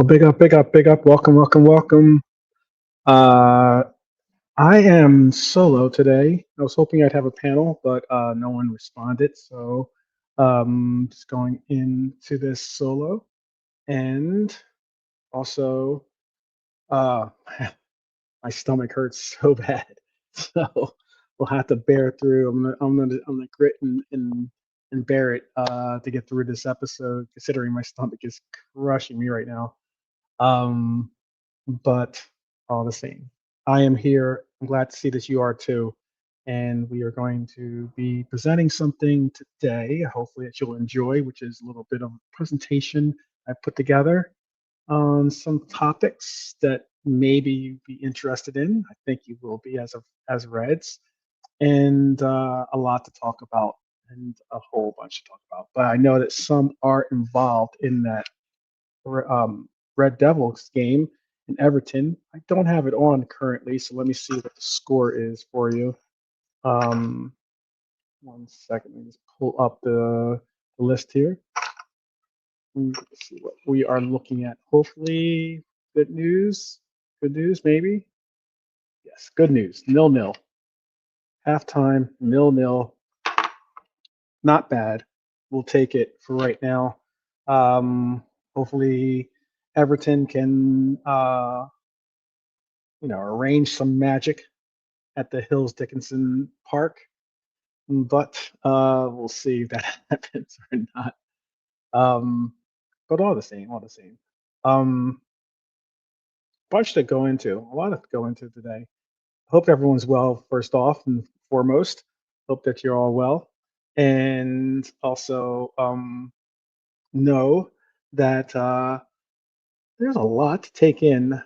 Well, big up, big up, big up. Welcome, welcome, welcome. Uh, I am solo today. I was hoping I'd have a panel, but no one responded. So just going into this solo. And also, uh, my stomach hurts so bad. So we'll have to bear through. I'm gonna grit and bear it to get through this episode, considering my stomach is crushing me right now. Um, but all the same, I am here. I'm glad to see that you are too. And we are going to be presenting something today, hopefully that you'll enjoy, which is a little bit of a presentation I put together on some topics that maybe you'd be interested in. I think you will be as Reds, and a lot to talk about and a whole bunch to talk about. But I know that some are involved in that Red Devils game in Everton. I don't have it on currently, so let me see what the score is for you. Um, 1 second, let me just pull up the list here. Let's see what we are looking at. Hopefully, good news. Good news, maybe. Yes, good news. 0-0. Halftime, 0-0. Not bad. We'll take it for right now. Hopefully, Everton can arrange some magic at the Hills Dickinson Park, but we'll see if that happens or not. But all the same, all the same. Bunch to go into, a lot to go into today. Hope everyone's well, first off and foremost. Hope that you're all well. And also know that there's a lot to take in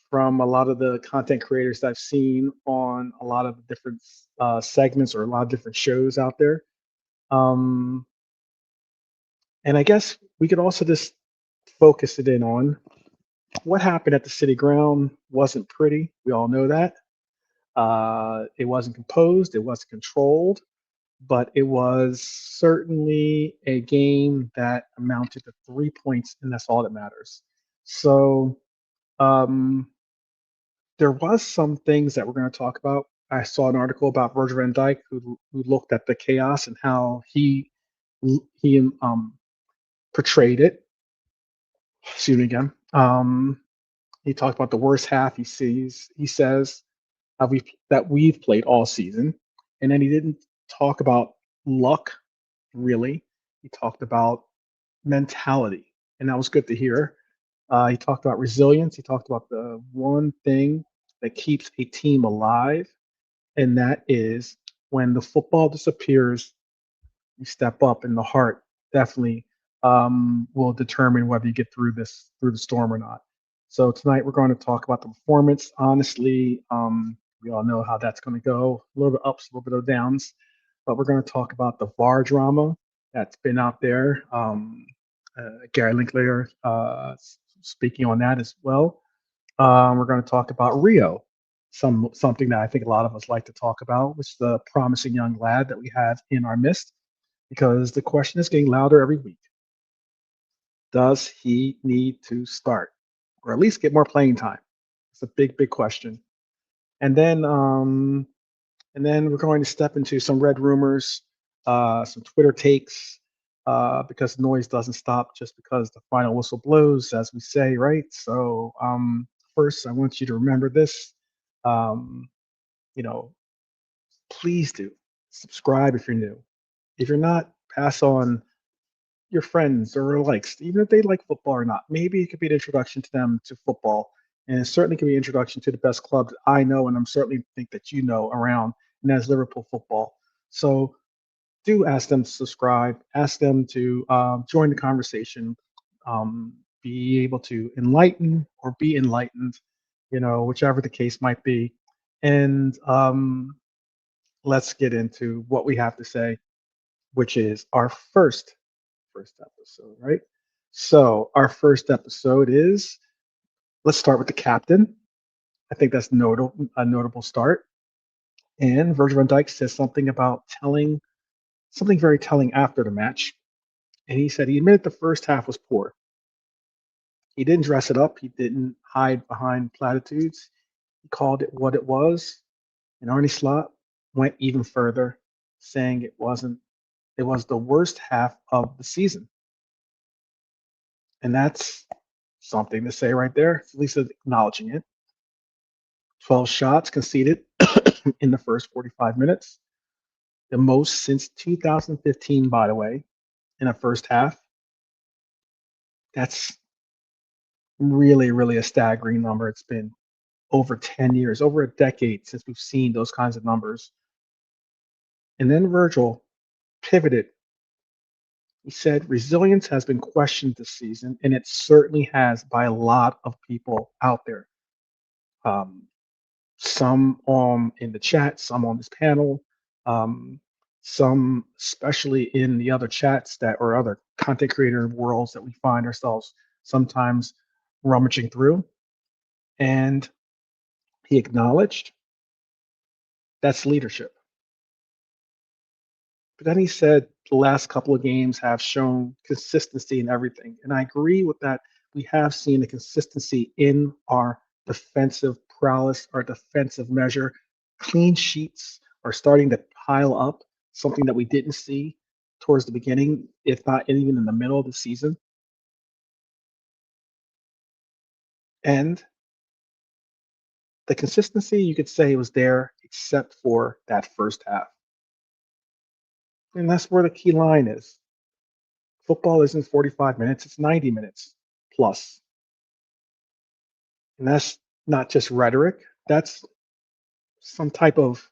from a lot of the content creators that I've seen on a lot of different segments or a lot of different shows out there. Um, and I guess we could also just focus it in on what happened at the City Ground. Wasn't pretty. We all know that. It wasn't composed. It wasn't controlled. But it was certainly a game that amounted to 3 points, and that's all that matters. So um, there was some things that we're going to talk about. I saw an article about Virgil van Dijk who looked at the chaos and how he portrayed it. Excuse me again. He talked about the worst half he sees. He says that we've played all season, and then he didn't talk about luck really. He talked about mentality, and that was good to hear. He talked about resilience. He talked about the one thing that keeps a team alive, and that is when the football disappears, you step up, and the heart definitely will determine whether you get through the storm or not. So tonight we're going to talk about the performance. Honestly, we all know how that's going to go. A little bit ups, a little bit of downs, but we're going to talk about the VAR drama that's been out there. Gary Lineker speaking on that as well. We're going to talk about Rio, something that I think a lot of us like to talk about, which is the promising young lad that we have in our midst. Because the question is getting louder every week. Does he need to start, or at least get more playing time? It's a big, big question. And then we're going to step into some red rumors, some Twitter takes, because noise doesn't stop just because the final whistle blows, as we say, right? So first, I want you to remember this. You know, please do subscribe if you're new. If you're not, pass on your friends or likes, even if they like football or not. Maybe it could be an introduction to them to football, and it certainly could be an introduction to the best club that I know, and I'm certainly think that you know around, and that's Liverpool football. So do ask them to subscribe, ask them to join the conversation, be able to enlighten or be enlightened, whichever the case might be. And let's get into what we have to say, which is our first episode, right? So our first episode is, let's start with the captain. I think that's a notable start. And Virgil van Dijk says something about something very telling after the match. And he said he admitted the first half was poor. He didn't dress it up. He didn't hide behind platitudes. He called it what it was. And Arne Slot went even further, saying it wasn't. It was the worst half of the season, and that's something to say right there. At least acknowledging it. 12 shots conceded in the first 45 minutes, the most since 2015, by the way, in a first half. That's really, really a staggering number. It's been over 10 years, over a decade since we've seen those kinds of numbers. And then Virgil pivoted. He said, resilience has been questioned this season, and it certainly has by a lot of people out there. Um, some in the chat, some on this panel, um, some especially in the other chats that or other content creator worlds that we find ourselves sometimes rummaging through. And he acknowledged that's leadership. But then he said the last couple of games have shown consistency in everything. And I agree with that. We have seen a consistency in our defensive prowess, our defensive measure. Clean sheets are starting to pile up, something that we didn't see towards the beginning, if not even in the middle of the season. And the consistency, you could say, was there except for that first half. And that's where the key line is. Football isn't 45 minutes, it's 90 minutes plus. And that's not just rhetoric, that's some type of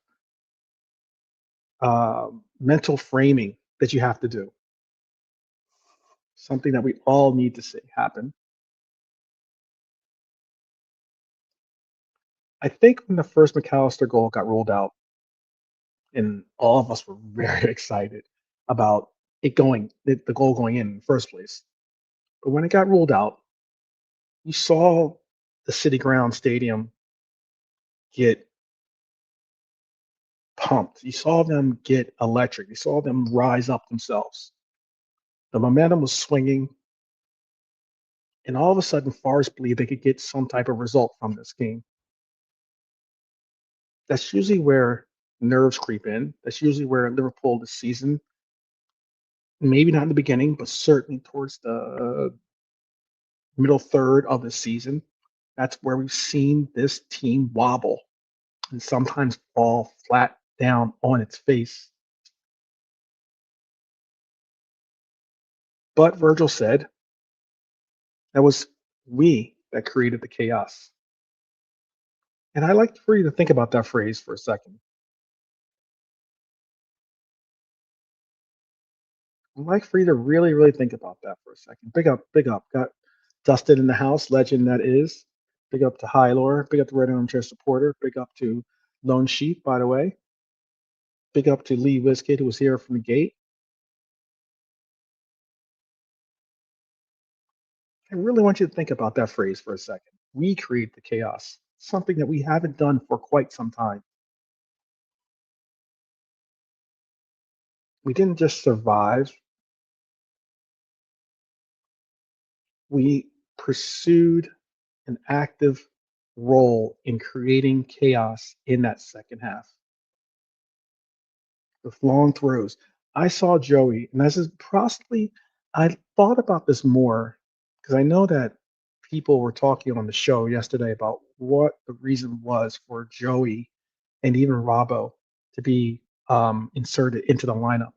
mental framing that you have to do. Something that we all need to see happen. I think when the first McAllister goal got ruled out, and all of us were very excited about it going, the goal going in the first place. But when it got ruled out, you saw the City Ground Stadium get pumped. You saw them get electric. You saw them rise up themselves. The momentum was swinging, and all of a sudden, Forest believed they could get some type of result from this game. That's usually where nerves creep in. That's usually where Liverpool this season, maybe not in the beginning, but certainly towards the middle third of the season, that's where we've seen this team wobble and sometimes fall flat down on its face. But Virgil said that was we that created the chaos. And I like for you to think about that phrase for a second. I'd like for you to really, really think about that for a second. Big up, big up. Got Dustin in the house, legend that is. Big up to Hylor. Big up to Red Armchair Supporter. Big up to Lone Sheep, by the way. Big up to Lee Wiskid, who was here from the gate. I really want you to think about that phrase for a second. We create the chaos, something that we haven't done for quite some time. We didn't just survive, we pursued an active role in creating chaos in that second half with long throws. I saw Joey, and this is possibly, I thought about this more because I know that people were talking on the show yesterday about what the reason was for Joey and even Robbo to be inserted into the lineup.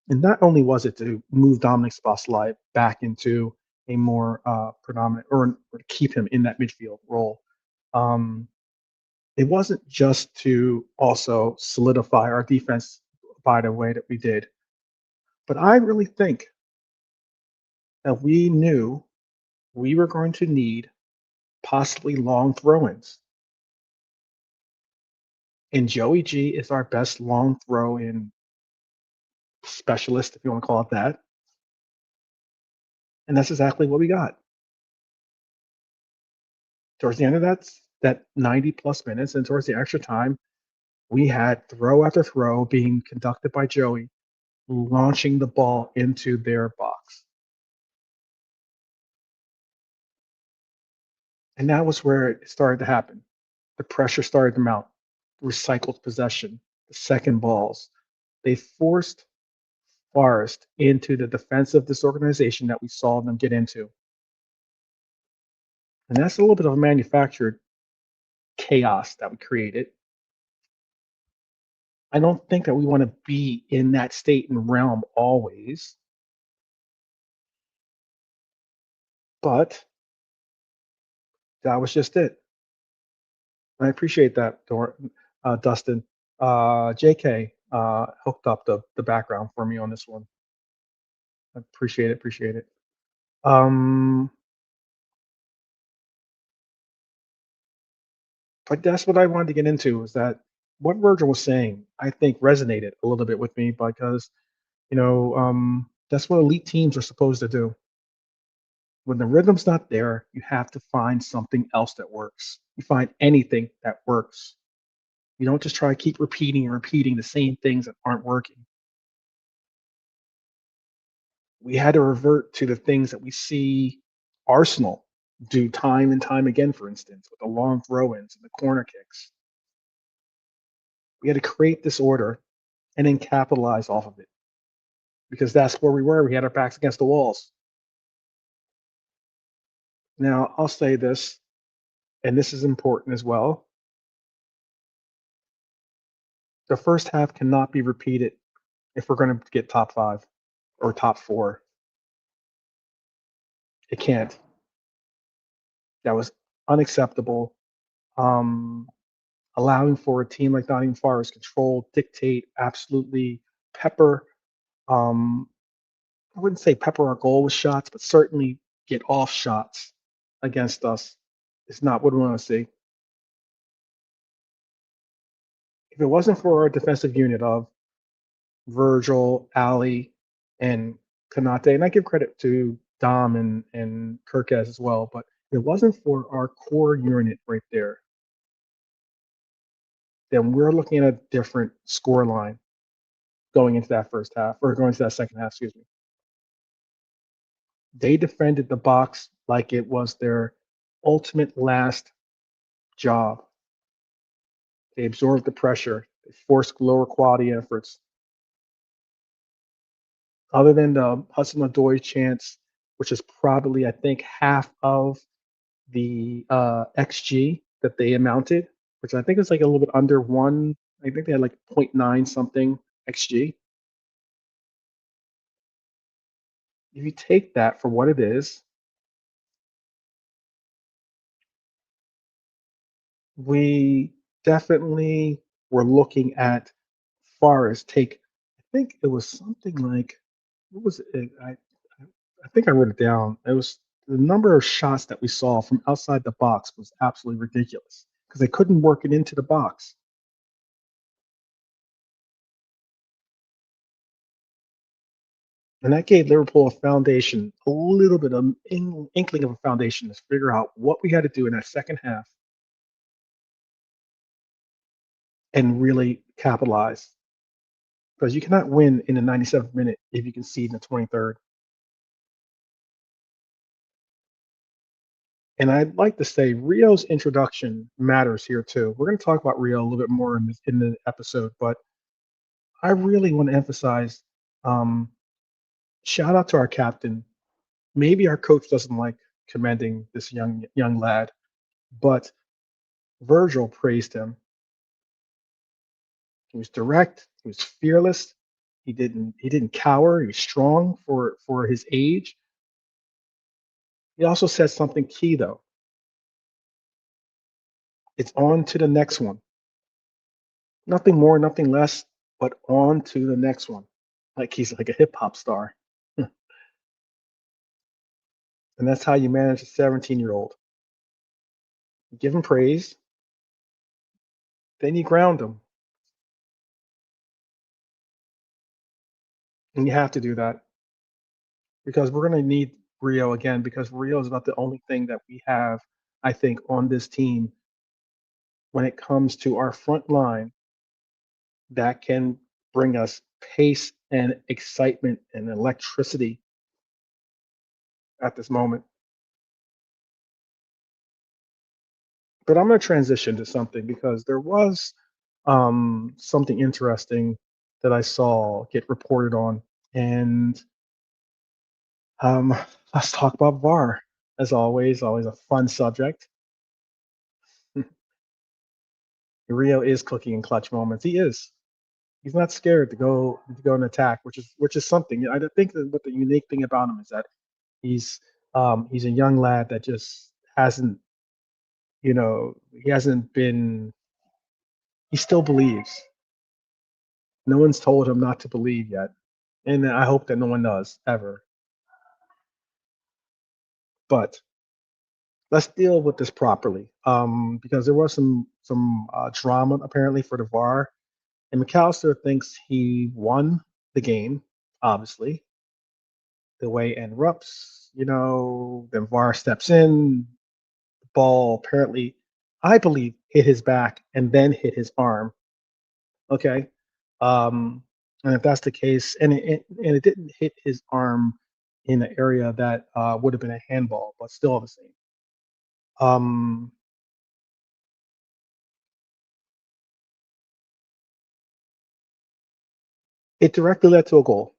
And not only was it to move Dominic Szoboszlai back into a more predominant, or to keep him in that midfield role, it wasn't just to also solidify our defense by the way that we did. But I really think that we knew we were going to need possibly long throw-ins. And Joey G is our best long throw-in specialist, if you want to call it that. And that's exactly what we got. Towards the end of that 90 plus minutes and towards the extra time, we had throw after throw being conducted by Joey, launching the ball into their box. And that was where it started to happen. The pressure started to mount, recycled possession, the second balls. They forced Forest into the defensive disorganization that we saw them get into. And that's a little bit of a manufactured chaos that we created. I don't think that we want to be in that state and realm always. But that was just it. And I appreciate that, Dustin. JK hooked up the background for me on this one. I appreciate it. Appreciate it. But that's what I wanted to get into, is that what Virgil was saying, I think resonated a little bit with me, because, that's what elite teams are supposed to do. When the rhythm's not there, you have to find something else that works. You find anything that works. You don't just try to keep repeating and repeating the same things that aren't working. We had to revert to the things that we see Arsenal do time and time again, for instance, with the long throw-ins and the corner kicks. We had to create this order and then capitalize off of it, because that's where we were. We had our backs against the walls. Now, I'll say this, and this is important as well. The first half cannot be repeated if we're going to get top 5 or top 4. It can't. That was unacceptable. Allowing for a team like Nottingham Forest control, dictate, absolutely pepper. I wouldn't say pepper our goal with shots, but certainly get off shots against us is not what we want to see. If it wasn't for our defensive unit of Virgil, Ali, and Kanate, and I give credit to Dom and Kirkez as well, but if it wasn't for our core unit right there, then we're looking at a different score line going into that first half, or going into that second half, excuse me. They defended the box like it was their ultimate last job. They absorbed the pressure. They forced lower quality efforts. Other than the Hudson Odoi chance, which is probably, I think, half of the XG that they amounted, which I think is like a little bit under 1. I think they had like 0.9 something XG. If you take that for what it is, we definitely were looking at Forest take, I think it was something like, what was it? I think I wrote it down. It was the number of shots that we saw from outside the box was absolutely ridiculous, because they couldn't work it into the box. And that gave Liverpool a foundation, a little bit of inkling of a foundation to figure out what we had to do in that second half and really capitalize. Because you cannot win in the 97th minute if you concede in the 23rd. And I'd like to say Rio's introduction matters here too. We're going to talk about Rio a little bit more in the episode, but I really want to emphasize, shout out to our captain. Maybe our coach doesn't like commending this young lad, but Virgil praised him. He was direct. He was fearless. He didn't cower. He was strong for his age. He also said something key though. It's on to the next one. Nothing more, nothing less, but on to the next one. Like he's like a hip hop star. And that's how you manage a 17-year-old. You give him praise, then you ground him. And you have to do that, because we're going to need Rio again, because Rio is about the only thing that we have, I think, on this team when it comes to our front line that can bring us pace and excitement and electricity at this moment. But I'm going to transition to something because there was something interesting that I saw get reported on, and um, let's talk about VAR. As always a fun subject. Rio is cooking in clutch moments. He is. He's not scared to go and attack, which is something. I think that what the unique thing about him is that he's a young lad that just hasn't, he hasn't been. He still believes. No one's told him not to believe yet, and I hope that no one does ever. But let's deal with this properly, because there was some drama apparently for the VAR, and McAllister thinks he won the game. Obviously, the way it erupts, then VAR steps in. The ball apparently, I believe, hit his back and then hit his arm. Okay, and if that's the case, and it didn't hit his arm in an area that would have been a handball, but still the same. Um, it directly led to a goal,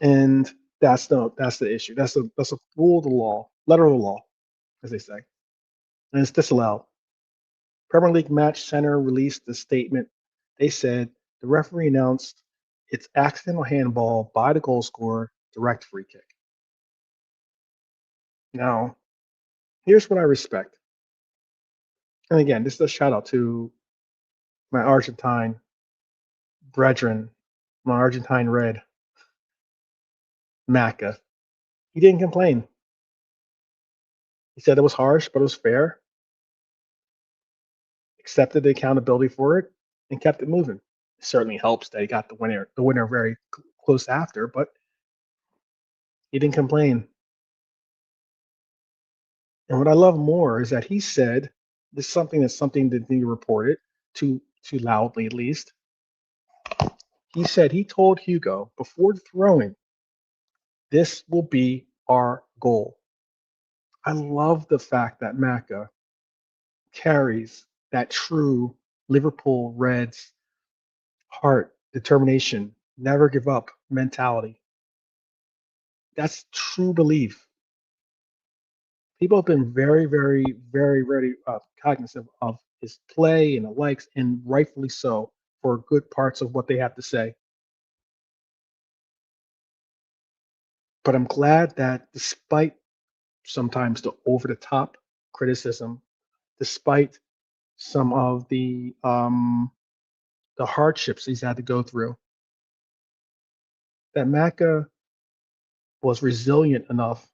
and that's the issue. That's a rule of the law, letter of the law, as they say, and it's disallowed. Premier League Match Center released a statement. They said the referee announced it's accidental handball by the goal scorer, direct free kick. Now, here's what I respect. And again, this is a shout out to my Argentine brethren, my Argentine red, Macca. He didn't complain. He said it was harsh, but it was fair, accepted the accountability for it, and kept it moving. It certainly helps that he got the winner very close after, but he didn't complain. And what I love more is that he said this is something that he reported too loudly at least. He said he told Hugo before throwing, this will be our goal. I love the fact that Macca carries that true Liverpool Reds heart, determination, never give up mentality. That's true belief. People have been very, very, very, very cognizant of his play and the likes, and rightfully so for good parts of what they have to say. But I'm glad that despite sometimes the over the top criticism, despite some of the hardships he's had to go through, that Macca was resilient enough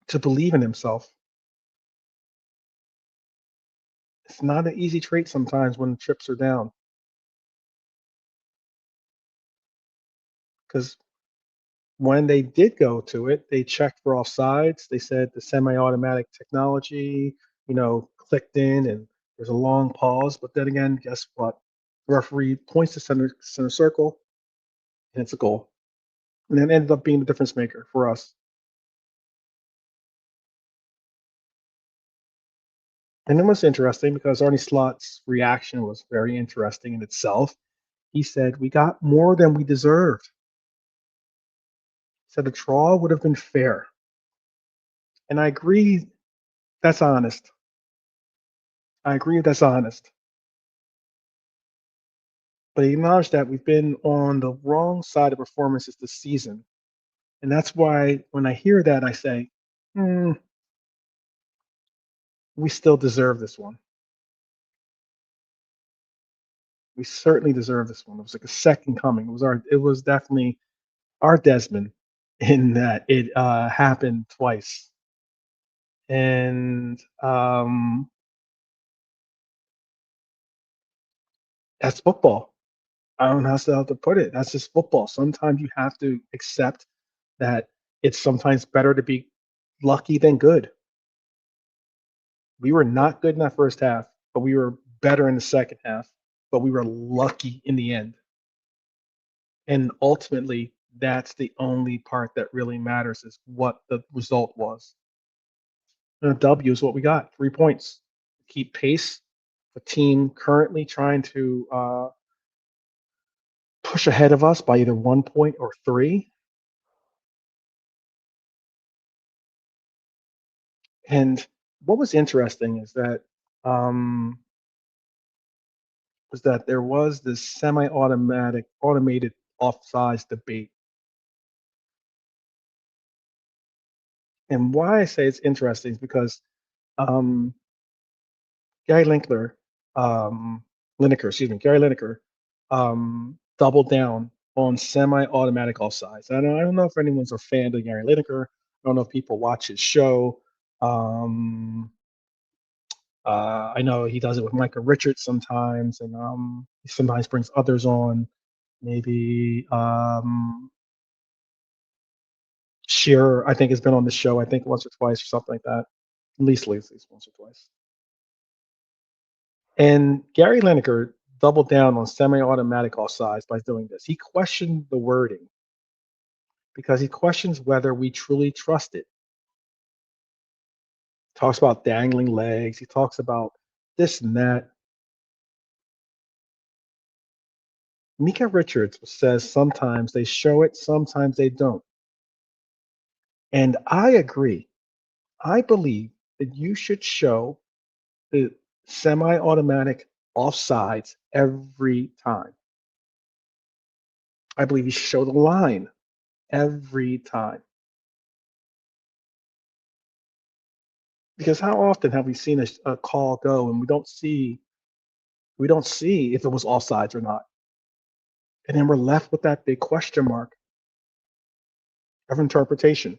to believe in himself. It's not an easy trait sometimes when chips are down, because when they did go to it, they checked for offsides. They said the semi-automatic technology, clicked in, and there's a long pause. But then again, guess what? The referee points to center circle, and it's a goal. And it ended up being the difference maker for us. And it was interesting because Arnie Slot's reaction was very interesting in itself. He said, "We got more than we deserved." He said the draw would have been fair. And I agree that's honest. I agree that's honest. But he acknowledged that we've been on the wrong side of performances this season. And that's why when I hear that, I say, we still deserve this one. We certainly deserve this one. It was like a second coming. It was definitely our Desmond in that it happened twice. And that's football. I don't know how else to put it. That's just football. Sometimes you have to accept that it's sometimes better to be lucky than good. We were not good in that first half, but we were better in the second half, but we were lucky in the end. And ultimately, that's the only part that really matters is what the result was. And a W is what we got, 3 points. keep pace. A team currently trying to push ahead of us by either 1 point or 3. And what was interesting is that um, there was this automated offsides debate. And why I say it's interesting is because um, Gary Linkler, Gary Lineker, doubled down on semi-automatic offsides. I don't know if anyone's a fan of Gary Lineker. I don't know if people watch his show. Um, I know he does it with Micah Richards sometimes, and he sometimes brings others on. Maybe Shearer, I think, has been on the show. I think once or twice or something like that. At least once or twice. And Gary Lineker doubled down on semi-automatic offsides by doing this. He questioned the wording because he questions whether we truly trust it. Talks about dangling legs. He talks about this and that. Micah Richards says sometimes they show it, sometimes they don't. And I agree. I believe that you should show the semi-automatic offsides every time. I believe you should show the line every time. Because how often have we seen a call go and we don't see if it was offsides or not, and then we're left with that big question mark of interpretation.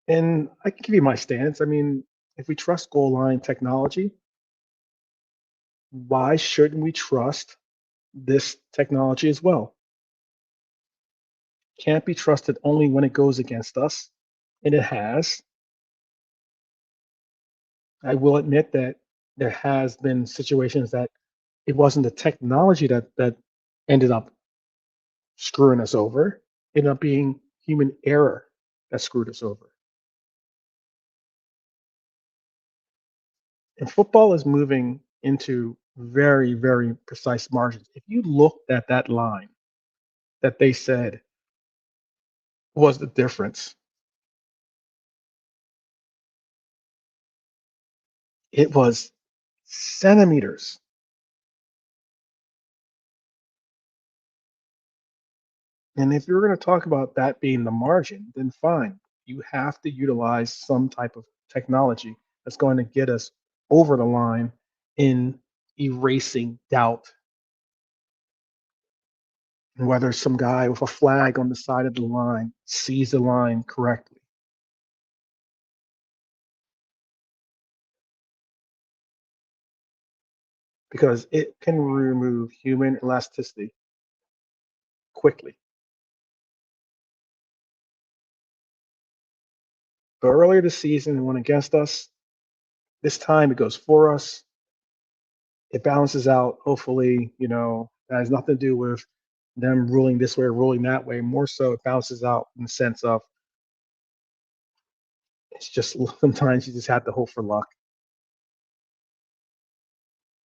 And I can give you my stance. I mean, if we trust goal line technology, why shouldn't we trust this technology as well? Can't be trusted only when it goes against us, and it has. I will admit that there has been situations that it wasn't the technology that ended up screwing us over. It ended up being human error that screwed us over. And football is moving into very, very precise margins. If you looked at that line that they said was the difference, it was centimeters. And if you're going to talk about that being the margin, then fine. You have to utilize some type of technology that's going to get us over the line in erasing doubt. And whether some guy with a flag on the side of the line sees the line correctly. Because it can remove human elasticity quickly. But earlier this season, it went against us. This time it goes for us. It balances out. Hopefully, that has nothing to do with them ruling this way or ruling that way. More so, it balances out in the sense of it's just sometimes you just have to hope for luck.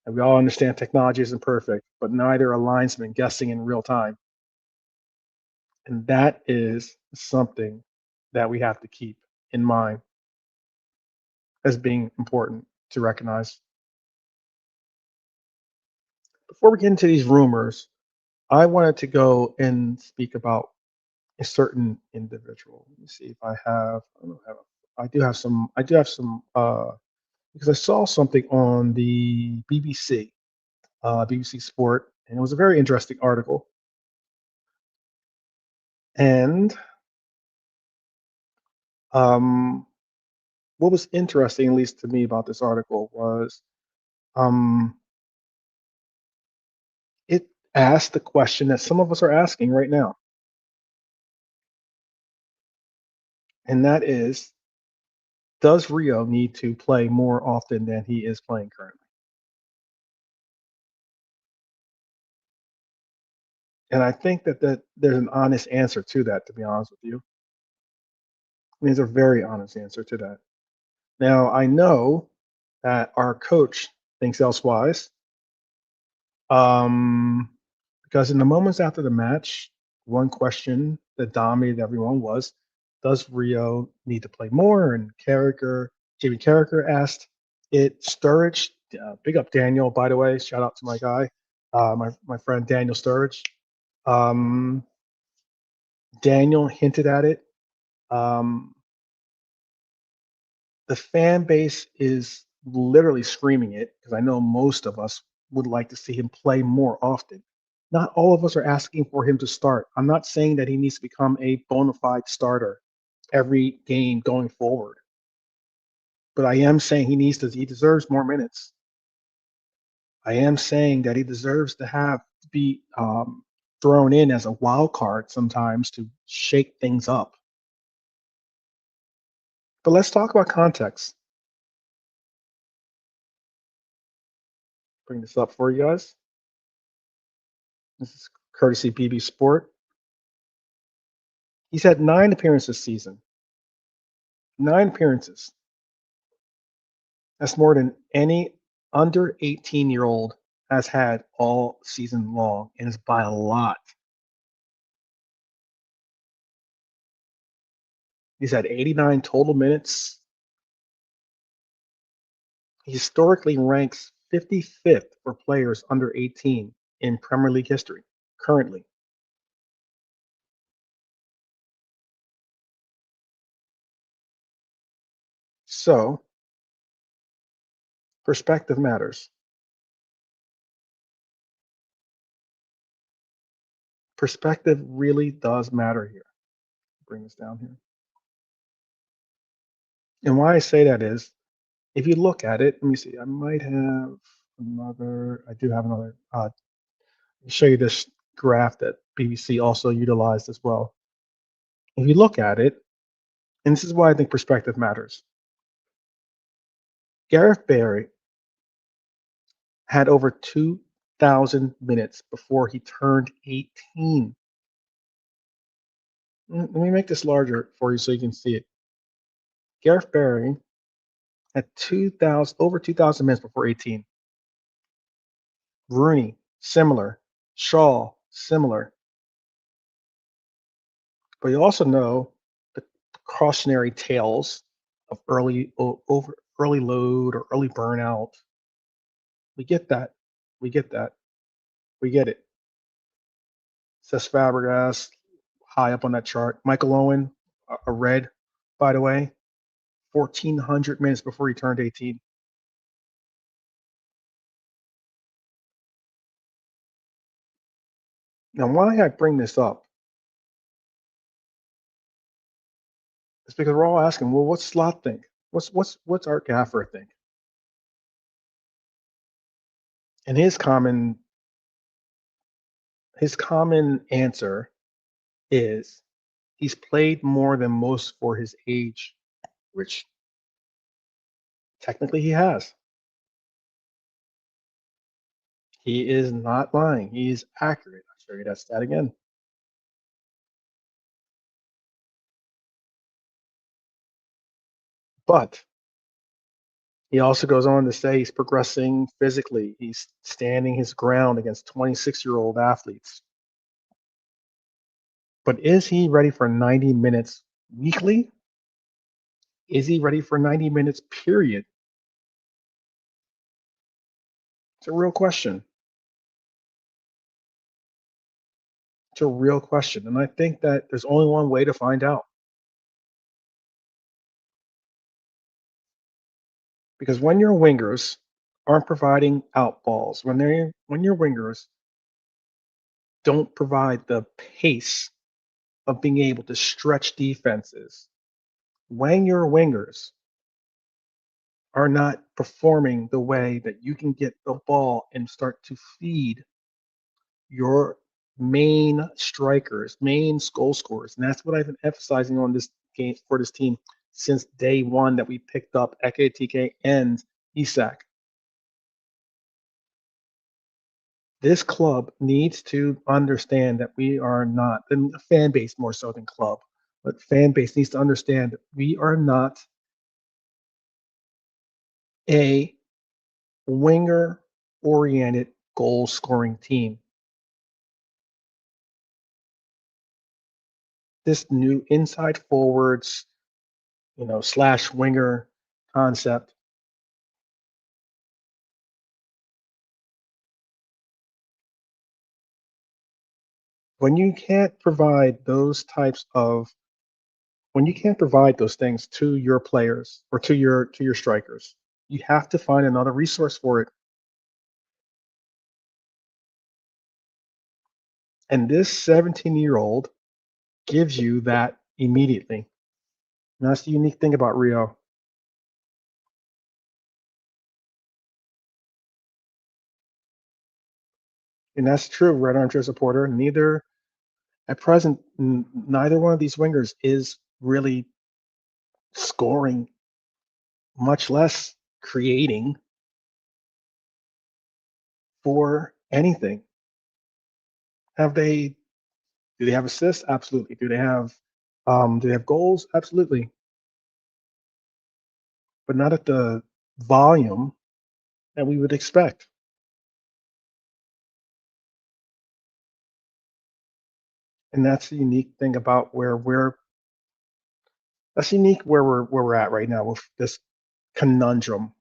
And we all understand technology isn't perfect, but neither are linesmen guessing in real time. And that is something that we have to keep in mind as being important to recognize. Before we get into these rumors, I wanted to go and speak about a certain individual. Let me see if I have. I don't have. I do have some. I do have some. Because I saw something on the BBC, BBC Sport, and it was a very interesting article. And what was interesting, at least to me, about this article was um, it asked the question that some of us are asking right now, and that is, does Rio need to play more often than he is playing currently? And I think that there's an honest answer to that, to be honest with you. I mean, there's a very honest answer to that. Now, I know that our coach thinks elsewise, because in the moments after the match, one question that dominated everyone was, does Rio need to play more? And Jamie Carragher asked it. Sturridge, big up Daniel, by the way. Shout out to my guy, my friend Daniel Sturridge. Um, Daniel hinted at it. Um, the fan base is literally screaming it because I know most of us would like to see him play more often. Not all of us are asking for him to start. I'm not saying that he needs to become a bona fide starter every game going forward, but I am saying he deserves more minutes. I am saying that he deserves to be thrown in as a wild card sometimes to shake things up. But let's talk about context. Bring this up for you guys. This is courtesy BB Sport. He's had 9 appearances this season. 9 appearances. That's more than any under 18-year-old has had all season long, and it's by a lot. He's had 89 total minutes. He historically ranks 55th for players under 18 in Premier League history, currently. So, perspective matters. Perspective really does matter here. Bring this down here. And why I say that is, if you look at it, let me see, I might have another, I do have another, I'll show you this graph that BBC also utilized as well. If you look at it, and this is why I think perspective matters. Gareth Bale had over 2,000 minutes before he turned 18. Let me make this larger for you so you can see it. Gareth Bale had over 2,000 minutes before 18. Rooney, similar. Shaw, similar. But you also know the cautionary tales of early load or early burnout. We get that. We get that. We get it. Says Fabregas high up on that chart. Michael Owen, a red, by the way, 1,400 minutes before he turned 18. Now, why I bring this up is because we're all asking, well, what's Slot think? What's Art Gaffer think? And his common answer is he's played more than most for his age, which technically he has. He is not lying. He is accurate. I'll show you that stat again. But he also goes on to say he's progressing physically. He's standing his ground against 26-year-old athletes. But is he ready for 90 minutes weekly? Is he ready for 90 minutes, period? It's a real question. It's a real question. And I think that there's only one way to find out. Because when your wingers aren't providing out balls, when your wingers don't provide the pace of being able to stretch defenses, when your wingers are not performing the way that you can get the ball and start to feed your main strikers, main goal scorers. And that's what I've been emphasizing on this game for this team since day one that we picked up Ekitike and Isak. This club needs to understand that we are not, and the fan base more so than club, but fan base needs to understand that we are not a winger-oriented goal-scoring team. This new inside forwards, slash winger concept. When you can't provide those things to your players or to your strikers, you have to find another resource for it. And this 17-year-old gives you that immediately. And that's the unique thing about Rio. And that's true, Red Armchair supporter. At present, neither one of these wingers is really scoring, much less creating for anything. Do they have assists? Absolutely. Do they have goals? Absolutely. But not at the volume that we would expect. And that's the unique thing about where we're at right now with this conundrum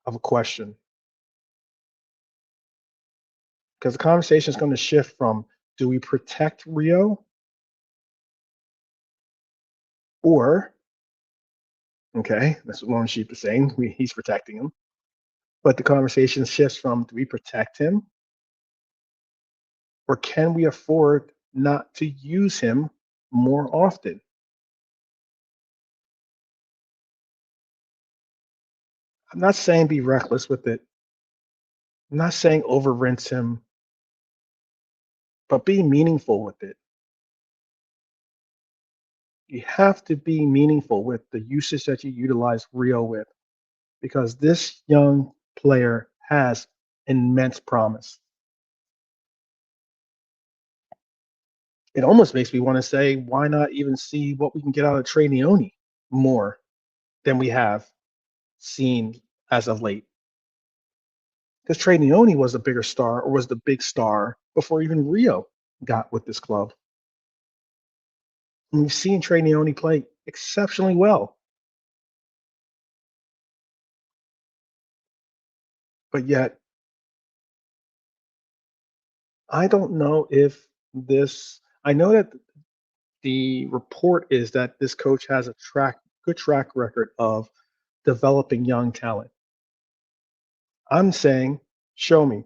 of a question. Because the conversation is going to shift from, do we protect Rio, or, okay, that's what Lone Sheep is saying, he's protecting him. But the conversation shifts from, do we protect him, or can we afford not to use him more often? I'm not saying be reckless with it. I'm not saying over rinse him, but be meaningful with it. You have to be meaningful with the usage that you utilize Rio with, because this young player has immense promise. It almost makes me want to say, why not even see what we can get out of Trainioni more than we have seen as of late? Because Trainioni was the bigger star, or was the big star, before even Rio got with this club. And we've seen Trainioni play exceptionally well. But yet, I don't know if I know that the report is that this coach has a good track record of developing young talent. I'm saying, show me.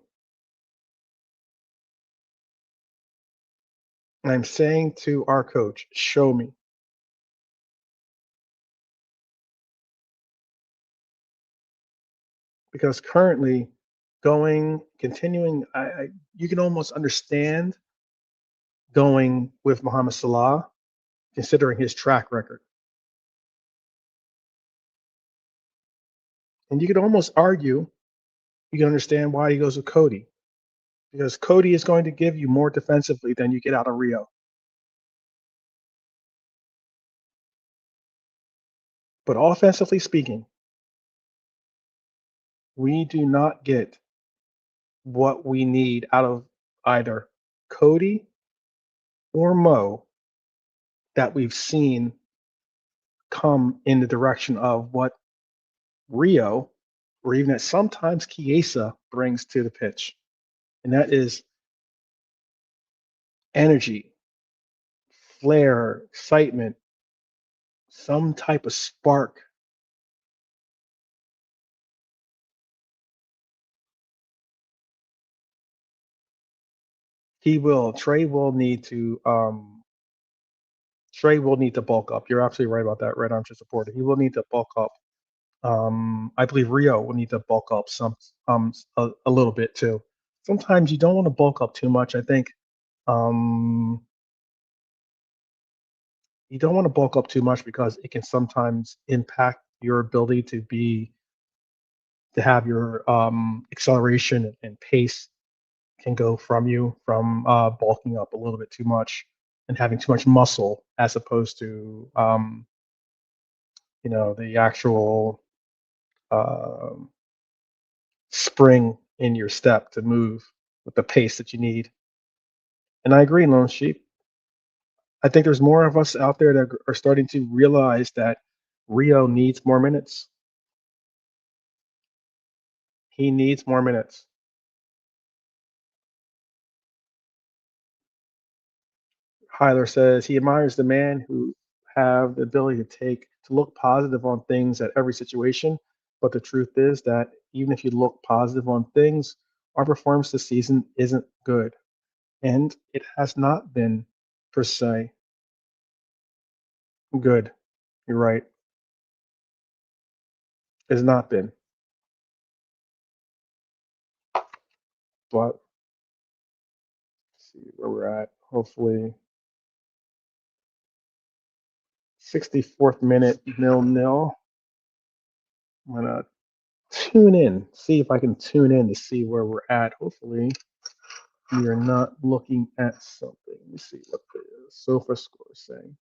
I'm saying to our coach, show me. Because currently, continuing, you can almost understand going with Mohamed Salah, considering his track record. And you could almost argue, you can understand why he goes with Cody, because Cody is going to give you more defensively than you get out of Rio. But offensively speaking, we do not get what we need out of either Cody or Mo that we've seen come in the direction of what Rio, or even that sometimes Chiesa, brings to the pitch. And that is energy, flair, excitement, some type of spark. Trey will need to bulk up. You're absolutely right about that, Red Armchair supporter. He will need to bulk up. I believe Rio will need to bulk up a little bit too. Sometimes you don't want to bulk up too much. I think you don't want to bulk up too much because it can sometimes impact your ability to have your acceleration and pace can go from bulking up a little bit too much and having too much muscle, as opposed to the actual spring in your step to move with the pace that you need. And I agree, Lone Sheep. I think there's more of us out there that are starting to realize that Rio needs more minutes. He needs more minutes. Hyler says he admires the man who have the ability to look positive on things at every situation. But the truth is that even if you look positive on things, our performance this season isn't good. And it has not been per se good. You're right. It's not been. But let's see where we're at. Hopefully 64th minute, 0-0. I'm gonna tune in, see if I can tune in to see where we're at. Hopefully we are not looking at something. Let me see what the sofa score is saying.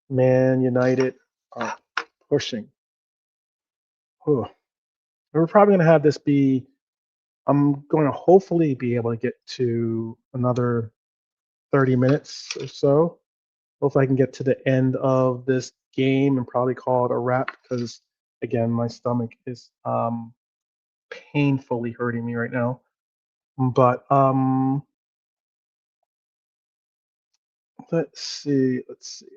Man United are pushing. Whew. We're probably going to have this be, I'm going to hopefully be able to get to another 30 minutes or so. Hopefully I can get to the end of this game and probably call it a wrap because, again, my stomach is painfully hurting me right now. But let's see.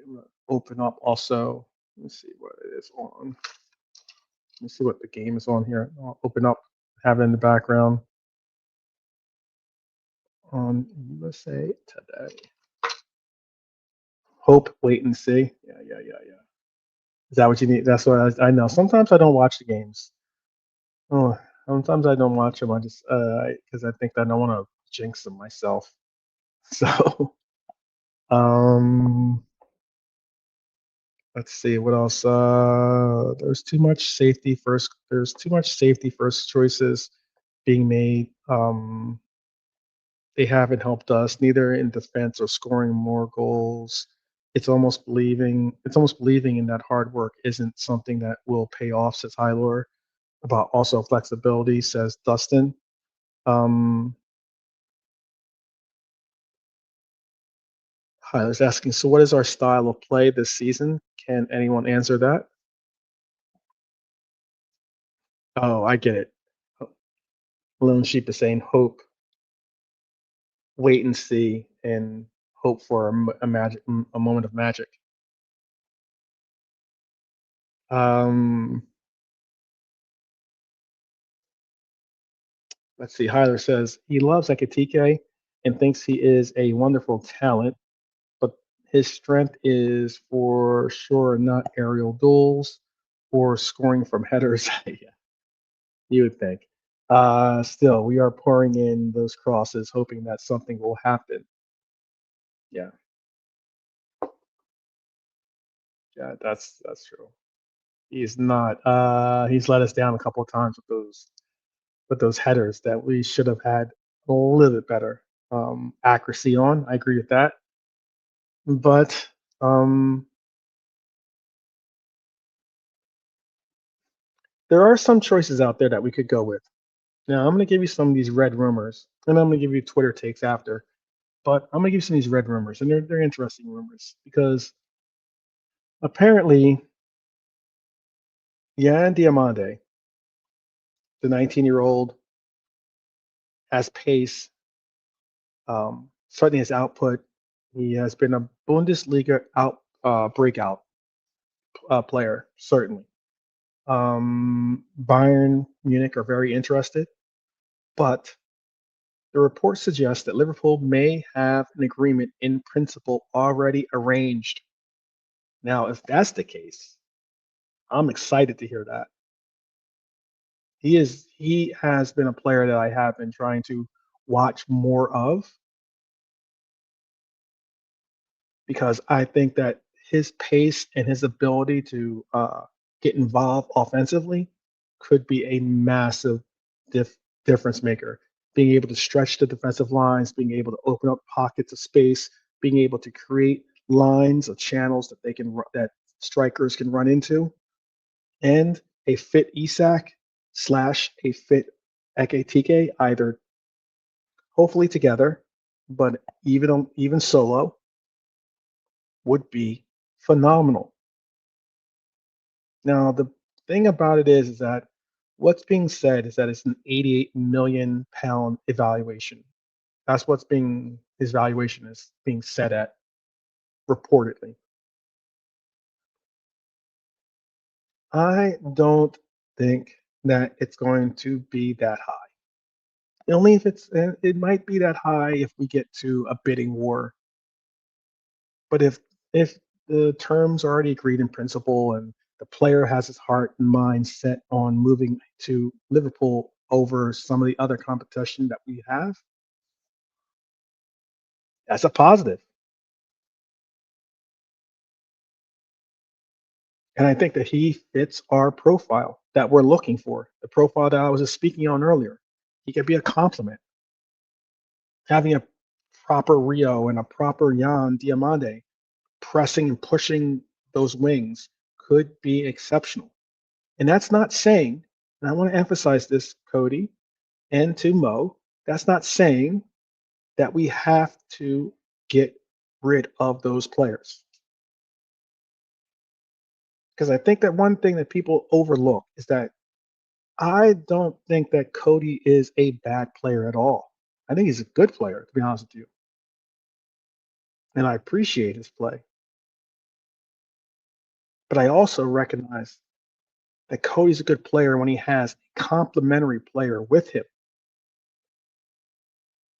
I'm gonna open up also. Let me see what it is on. Let me see what the game is on here. I'll open up, have it in the background on USA Today. Hope, wait and see. Yeah. Is that what you need? That's what I know. Sometimes I don't watch the games. Oh, sometimes I don't watch them. I just because I think that I don't want to jinx them myself. So, let's see what else. There's too much safety first. There's too much safety first choices being made. They haven't helped us neither in defense or scoring more goals. It's almost believing in that hard work isn't something that will pay off, says Hylor. About also flexibility, says Dustin. Hylor's asking, so what is our style of play this season? Can anyone answer that? Oh, I get it. Lone Sheep is saying hope, wait and see, and hope for a moment of magic. Let's see. Hyler says he loves Ekitike and thinks he is a wonderful talent, but his strength is for sure not aerial duels or scoring from headers. Yeah, you would think. Still, we are pouring in those crosses, hoping that something will happen. Yeah, that's true. He's not. He's let us down a couple of times with those headers that we should have had a little bit better accuracy on. I agree with that. But there are some choices out there that we could go with. Now, I'm going to give you some of these red rumors, and I'm going to give you Twitter takes after. But I'm going to give you some of these red rumors, and they're interesting rumors because apparently, Diomande, the 19-year-old, has pace, certainly his output. He has been a Bundesliga breakout player, certainly. Bayern Munich are very interested, but the report suggests that Liverpool may have an agreement in principle already arranged. Now, if that's the case, I'm excited to hear that. He has been a player that I have been trying to watch more of because I think that his pace and his ability to get involved offensively could be a massive difference maker. Being able to stretch the defensive lines, being able to open up pockets of space, being able to create lines of channels that strikers can run into, and a fit Isak / a fit Ekitike, either hopefully together, but even solo, would be phenomenal. Now, the thing about it is that what's being said is that it's an 88 million pound evaluation. That's his valuation is being set at, reportedly. I don't think that it's going to be that high. Only if it might be that high if we get to a bidding war. But if the terms are already agreed in principle and the player has his heart and mind set on moving to Liverpool over some of the other competition that we have, that's a positive. And I think that he fits our profile that we're looking for, the profile that I was just speaking on earlier. He could be a complement. Having a proper Rio and a proper Jan Diomande pressing and pushing those wings could be exceptional. And that's not saying, and I want to emphasize this, Cody, and to Mo, that's not saying that we have to get rid of those players. Because I think that one thing that people overlook is that I don't think that Cody is a bad player at all. I think he's a good player, to be honest with you. And I appreciate his play. But I also recognize that Cody's a good player when he has a complementary player with him.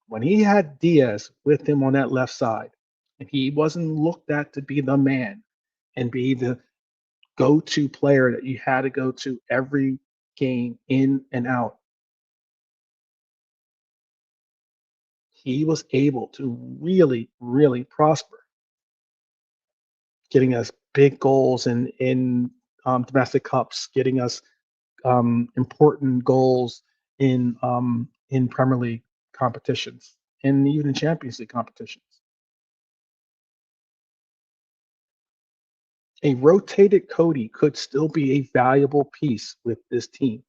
When he had Diaz with him on that left side, and he wasn't looked at to be the man and be the go-to player that you had to go to every game in and out, he was able to really, really prosper, getting us big goals in domestic cups, getting us important goals in Premier League competitions, and even in Champions League competitions. A rotated Cody could still be a valuable piece with this team.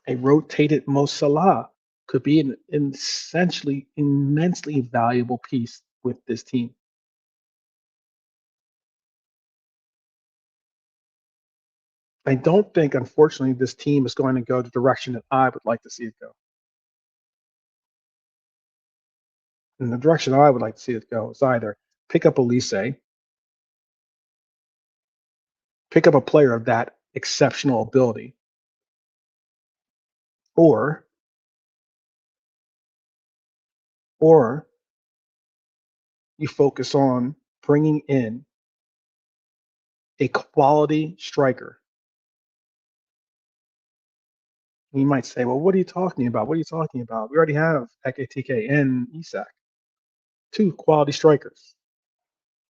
A rotated Mo Salah could be an essentially immensely valuable piece with this team. I don't think, unfortunately, this team is going to go the direction that I would like to see it go. And the direction I would like to see it go is either pick up Elise, pick up a player of that exceptional ability, or you focus on bringing in a quality striker. You might say, well, what are you talking about? What are you talking about? We already have Ekitike and Isak, two quality strikers.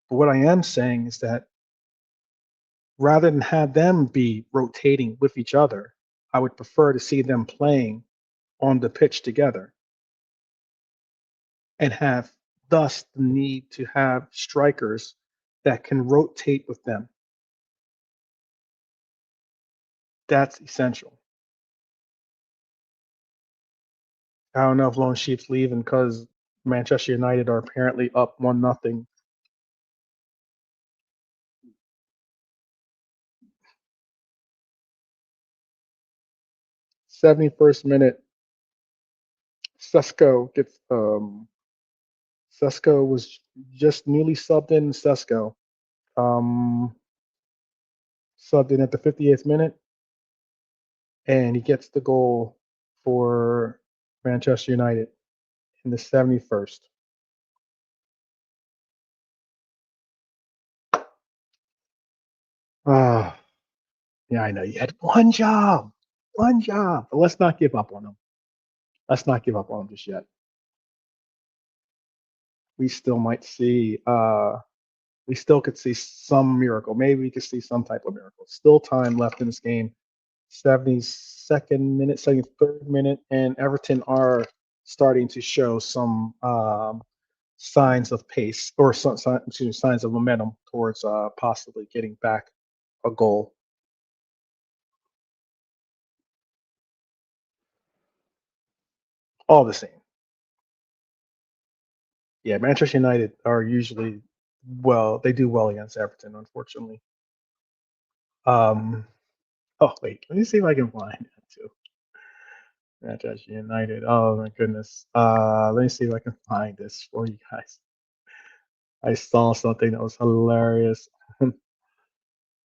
But what I am saying is that rather than have them be rotating with each other, I would prefer to see them playing on the pitch together and have thus the need to have strikers that can rotate with them. That's essential. I don't know if Lone Sheep's leaving because Manchester United are apparently up 1-0. 71st minute, Sesko was just newly subbed in. Sesko subbed in at the 58th minute, and he gets the goal for Manchester United in the 71st. Ah, yeah, I know you had one job, but let's not give up on him. Let's not give up on him just yet. We still might see. We still could see some miracle. Maybe we could see some type of miracle. Still time left in this game. 72nd minute, 73rd minute, and Everton are starting to show some signs of pace or signs of momentum towards possibly getting back a goal. All the same. Yeah, Manchester United are usually they do well against Everton, unfortunately. Oh wait, let me see if I can find it too. Manchester United. Oh my goodness. Let me see if I can find this for you guys. I saw something that was hilarious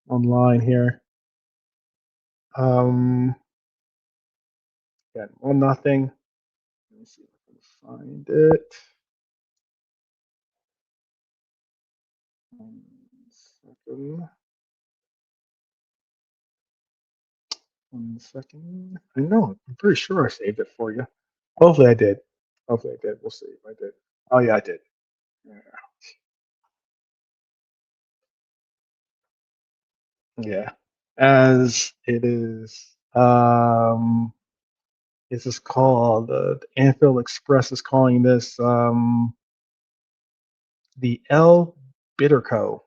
online here. Yeah, 1-0. Let me see if I can find it. 1 second. 1 second. I know. I'm pretty sure I saved it for you. Hopefully I did. Hopefully I did. We'll see if I did. Oh yeah, I did. Yeah. Yeah. As it is. This is called the Anfield Express is calling this the El Bitterco.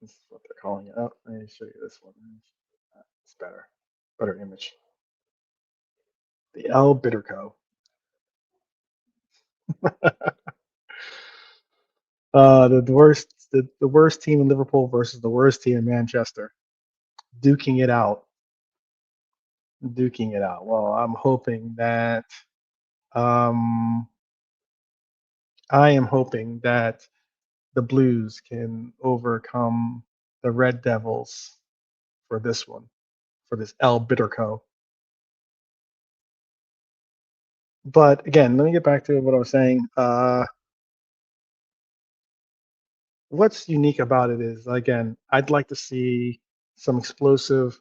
This is what they're calling it. Oh, let me show you this one. It's better image. The El Bitterco. The worst team in Liverpool versus the worst team in Manchester, duking it out. Well, I'm hoping that um, I am hoping that the Blues can overcome the Red Devils for this one, for this El Bitterco. But again, let me get back to what I was saying. What's unique about it is, again, I'd like to see some explosive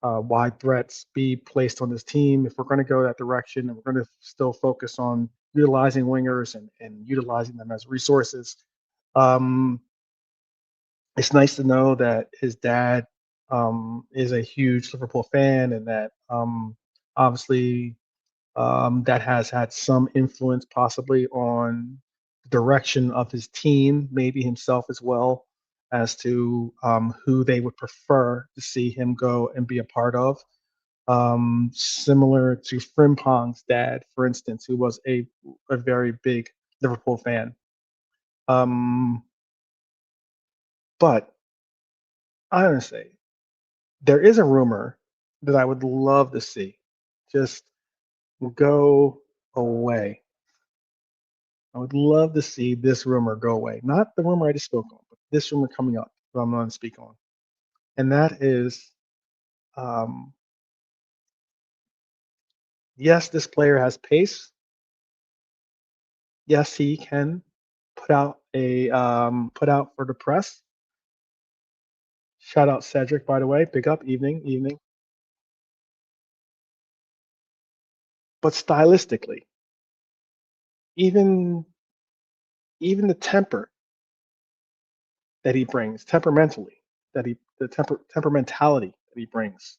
wide threats be placed on this team. If we're going to go that direction and we're going to still focus on utilizing wingers and utilizing them as resources, um, it's nice to know that his dad is a huge Liverpool fan and that obviously that has had some influence possibly on the direction of his team, maybe himself as well, as to who they would prefer to see him go and be a part of. Similar to Frimpong's dad, for instance, who was a very big Liverpool fan. But honestly, there is a rumor that I would love to see just go away. I would love to see this rumor go away. Not the rumor I just spoke on, but this rumor coming up that I'm going to speak on. And that is, um, yes, this player has pace. Yes, he can put out for the press. Shout out Cedric, by the way. Big up, evening. But stylistically, even the temper that he brings, temperamentally, the temperamentality that he brings,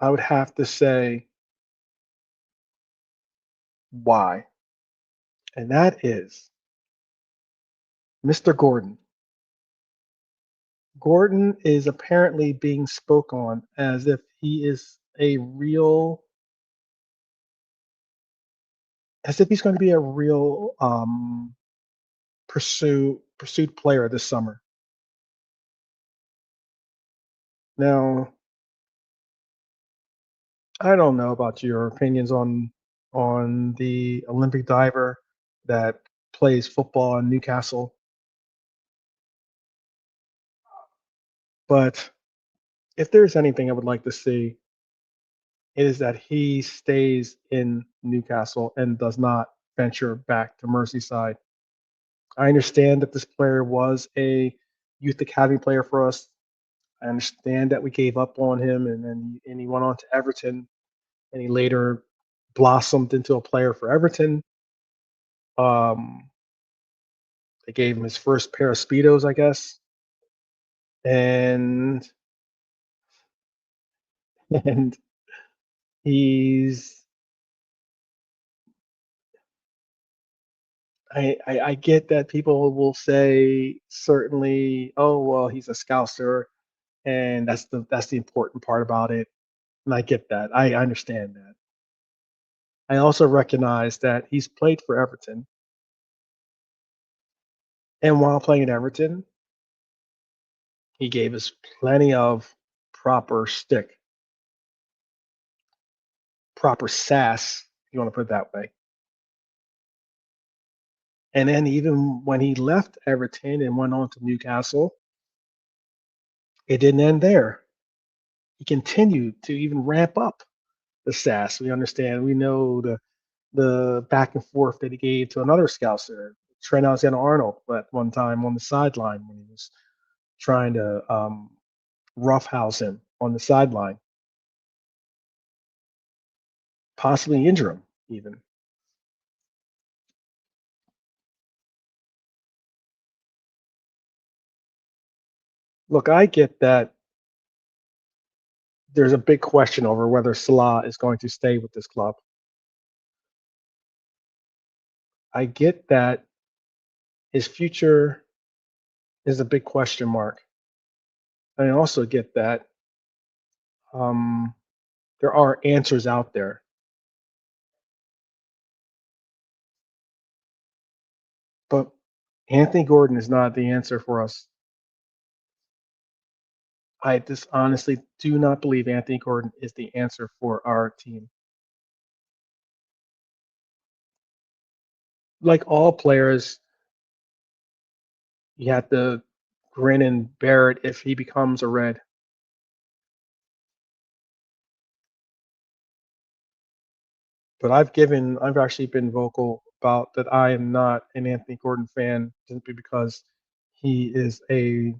I would have to say why. And that is Mr. Gordon. Gordon is apparently being spoke on as if he is as if he's going to be a real pursued player this summer. Now, I don't know about your opinions on the Olympic diver that plays football in Newcastle, but if there's anything I would like to see, it is that he stays in Newcastle and does not venture back to Merseyside. I understand that this player was a youth academy player for us. I understand that we gave up on him, and he went on to Everton, and he later blossomed into a player for Everton. Um, they gave him his first pair of speedos, I guess, and and he's I get that people will say certainly, oh well, he's a Scouser, and that's the important part about it, and I get that. I understand that. I also recognize that he's played for Everton, and while playing at Everton, he gave us plenty of proper stick, proper sass, if you want to put it that way. And then even when he left Everton and went on to Newcastle, it didn't end there. He continued to even ramp up the sass. We understand. We know the back and forth that he gave to another Scouser, Trent Alexander-Arnold, at one time on the sideline when he was trying to roughhouse him on the sideline, possibly injure him even. Look, I get that there's a big question over whether Salah is going to stay with this club. I get that his future is a big question mark. I also get that um, there are answers out there. But Anthony Gordon is not the answer for us. I just honestly do not believe Anthony Gordon is the answer for our team. Like all players, you have to grin and bear it if he becomes a red. But I've actually been vocal about that I am not an Anthony Gordon fan simply because he is a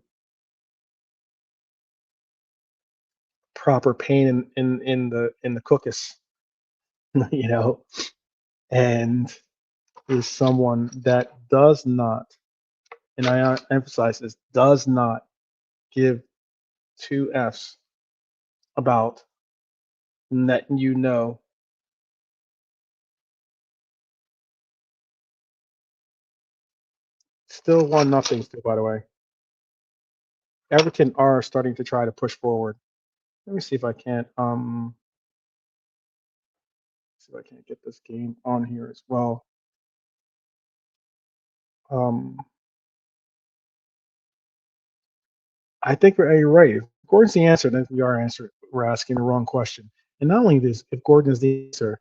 proper pain in the cookus, you know, and is someone that does not, and I emphasize this, does not give two F's about letting you know. Still 1-0 still, by the way. Everton are starting to try to push forward. Let me see if I can't see if I can't get this game on here as well. Um, I think you're right. If Gordon's the answer, then we're asking the wrong question. And not only this, if Gordon is the answer,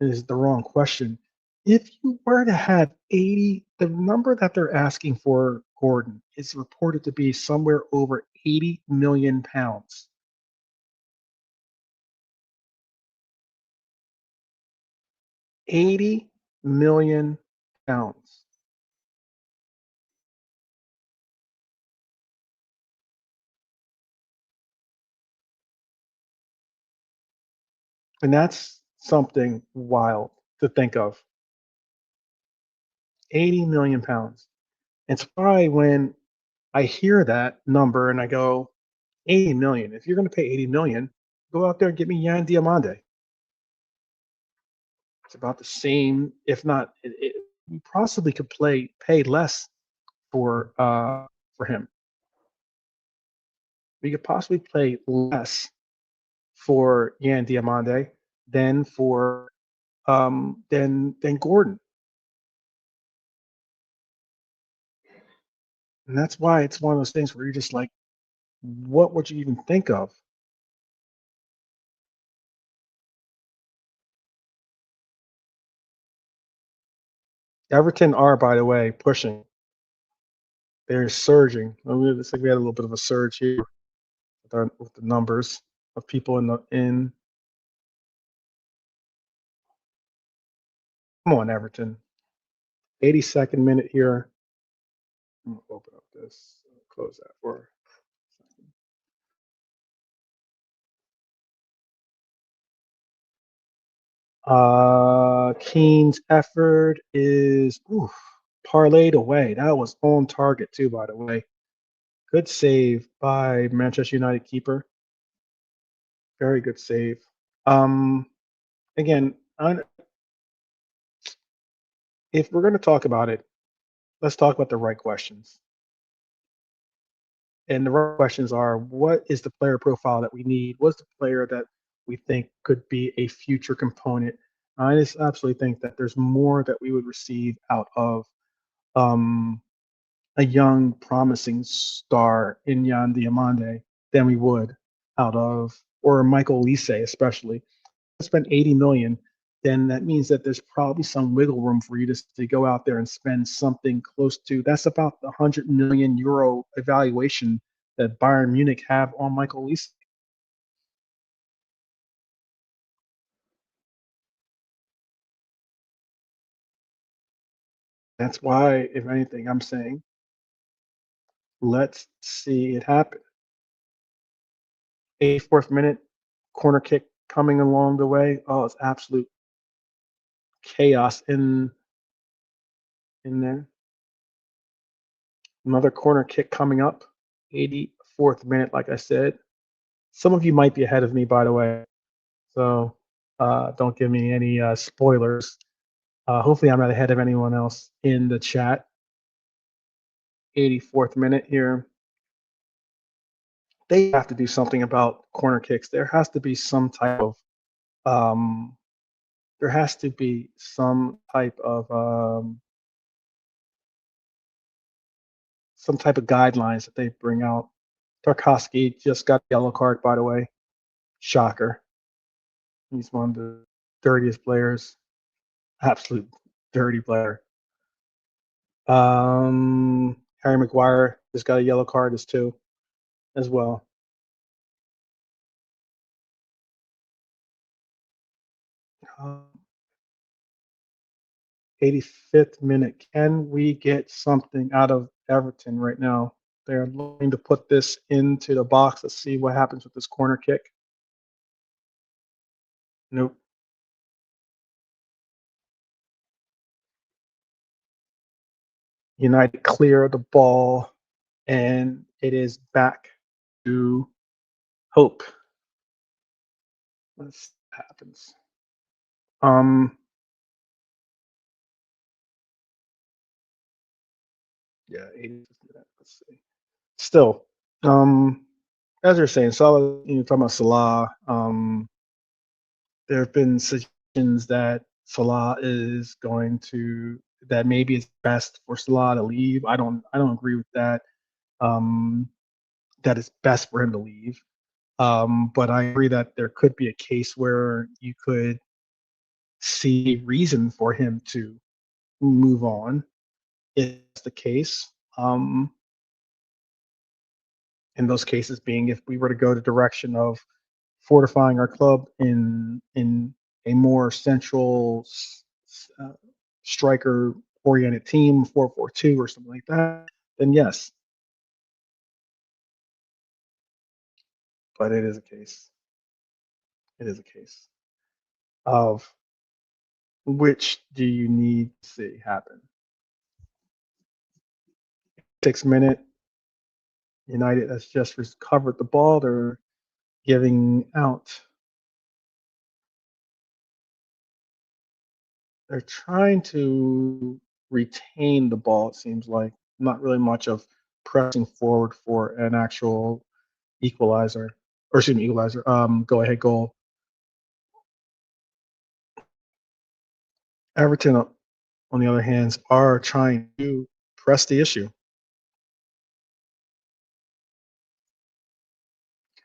it is the wrong question. If you were to have 80, the number that they're asking for Gordon is reported to be somewhere over 80 million pounds. 80 million pounds. And that's something wild to think of. 80 million pounds. It's why when I hear that number and I go, 80 million, if you're going to pay 80 million, go out there and get me Yan Diomande. It's about the same, if not, you possibly could pay less for him. We could possibly pay less for Yan Diomande than for than Gordon. And that's why it's one of those things where you're just like, what would you even think of? Everton are, by the way, pushing. They're surging. It's like we had a little bit of a surge here with the numbers of people in. Come on, Everton. 82nd minute here. I'm gonna open up this. Close that for. Keane's effort is parlayed away. That was on target too, by the way. Good save by Manchester United keeper. Very good save. Again, if we're going to talk about it, let's talk about the right questions. And the right questions are: what is the player profile that we need? What's the player that we think could be a future component? I just absolutely think that there's more that we would receive out of um, a young, promising star in Jan Diomande than we would out of, or Michael Lise, especially. Spend 80 million, then that means that there's probably some wiggle room for you to go out there and spend something close to, that's about the 100 million euro evaluation that Bayern Munich have on Michael Lise. That's why, if anything, I'm saying let's see it happen. 84th minute, corner kick coming along the way. Oh, it's absolute chaos in there. Another corner kick coming up. 84th minute, like I said. Some of you might be ahead of me, by the way, so don't give me any spoilers. Hopefully, I'm not ahead of anyone else in the chat. 84th minute here. They have to do something about corner kicks. There has to be some type of um, there has to be some type of guidelines that they bring out. Tarkovsky just got a yellow card, by the way. Shocker. He's one of the dirtiest players. Absolute dirty player. Harry Maguire just got a yellow card as well. 85th minute. Can we get something out of Everton right now? They're looking to put this into the box. Let's see what happens with this corner kick. Nope. United clear the ball, and it is back to hope. Let's see what happens. Yeah, 80. Let's see. Still, as you're saying, Salah, you're talking about Salah. There have been suggestions that Salah is going to, that maybe it's best for Salah to leave. I don't agree with that. Um, that it's best for him to leave. But I agree that there could be a case where you could see reason for him to move on. If that's the case. In those cases being if we were to go the direction of fortifying our club in a more central uh, striker oriented team, 4-4-2 or something like that, then yes. But it is a case. It is a case of which do you need to see happen? 6 minute, United has just recovered the ball. They're giving out. They're trying to retain the ball, it seems like. Not really much of pressing forward for an actual equalizer, or excuse me, equalizer, go ahead goal. Everton, on the other hand, are trying to press the issue.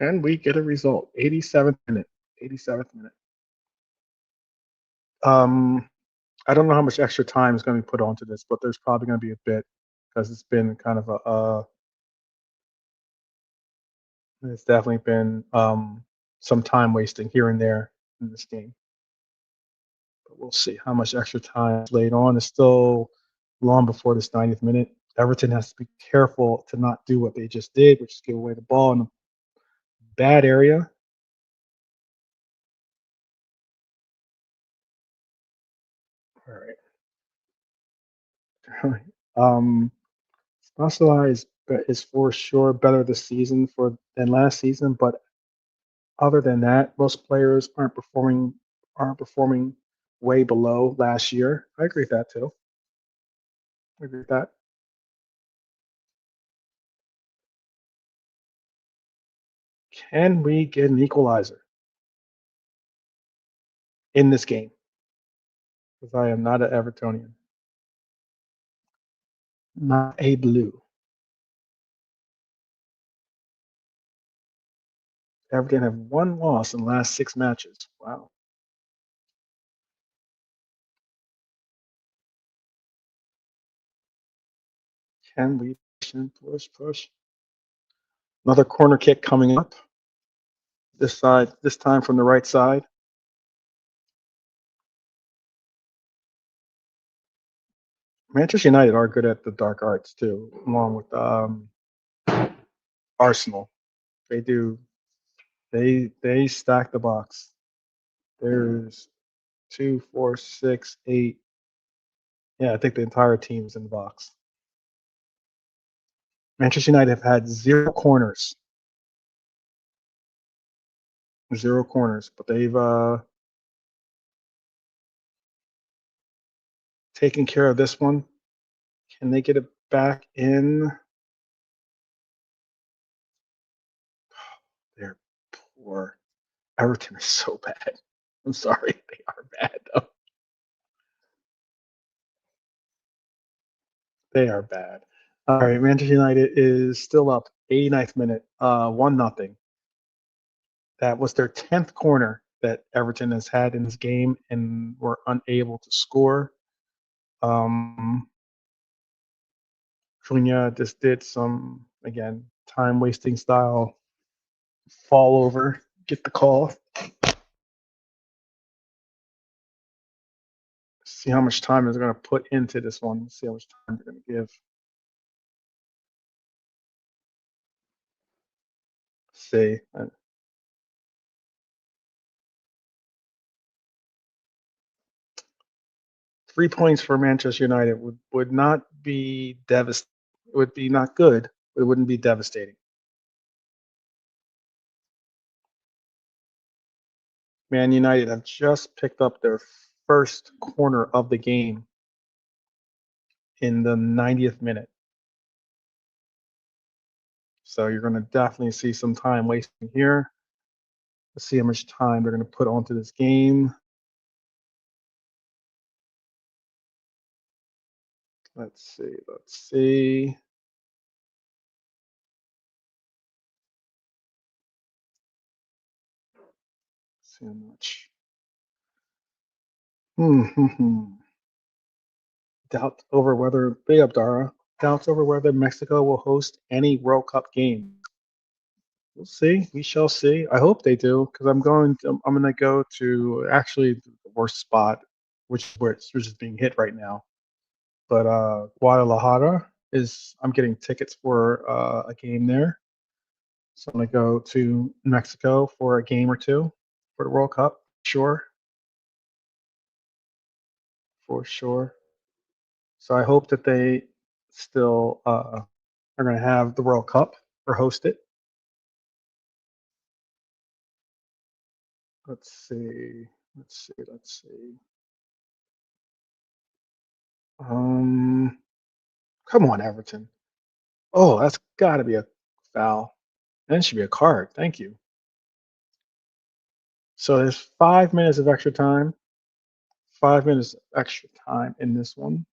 Can we get a result? 87th minute. 87th minute. I don't know how much extra time is going to be put onto this, but there's probably going to be a bit because it's been kind of it's definitely been some time wasting here and there in this game. But we'll see how much extra time is laid on. It's still long before this 90th minute. Everton has to be careful to not do what they just did, which is give away the ball in a bad area. All right. Salah is for sure better this season than last season, but other than that, most players aren't performing way below last year. I agree with that too. I agree with that. Can we get an equalizer in this game? Because I am not an Evertonian. Not a blue. Everton have one loss in the last 6 matches. Wow. Can we push? Another corner kick coming up. This side, this time from the right side. Manchester United are good at the dark arts too, along with Arsenal. They do. They stack the box. There's 2, 4, 6, 8. Yeah, I think the entire team's in the box. Manchester United have had 0 corners. 0 corners, but they've taken care of this one. Can they get it back in? They're poor. Everton is so bad. I'm sorry, they are bad though. They are bad. All right, Manchester United is still up. 89th minute, 1-0. That was their 10th corner that Everton has had in this game and were unable to score. Cunha just did some, again, time wasting style fall over, get the call. See how much time is going to put into this one. See how much time they're going to give. See. 3 points for Manchester United would not be devastating. It would be not good, but it wouldn't be devastating. Man United have just picked up their first corner of the game in the 90th minute. So you're going to definitely see some time wasting here. Let's see how much time they're going to put onto this game. Let's see. See how much. Doubt over whether doubts over whether Mexico will host any World Cup game. We'll see. We shall see. I hope they do, because I'm going to go to actually the worst spot, which is being hit right now. But Guadalajara I'm getting tickets for a game there. So I'm going to go to Mexico for a game or two for the World Cup. Sure. For sure. So I hope that they still are going to have the World Cup or host it. Let's see. Come on, Everton. Oh, that's got to be a foul. That should be a card. Thank you. So there's 5 minutes of extra time. 5 minutes extra time in this one.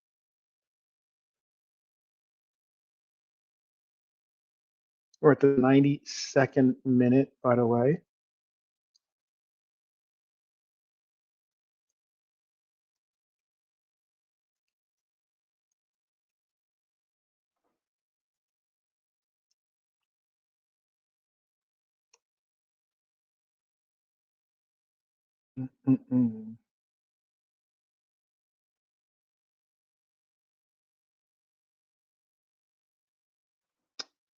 We're at the 92nd minute, by the way. Mm-mm-mm.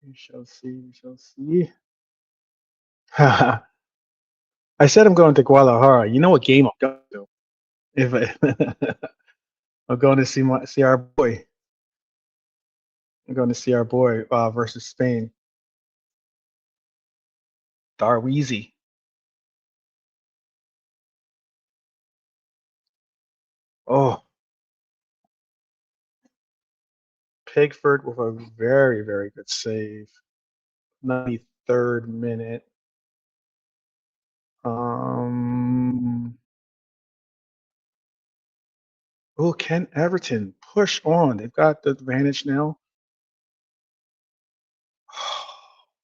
We shall see. I said I'm going to Guadalajara. You know what game I'm going to? I'm going to see our boy. I'm going to see our boy versus Spain. Darweezy. Oh, Pigford with a very, very good save. 93rd minute. Oh, can Everton push on? They've got the advantage now.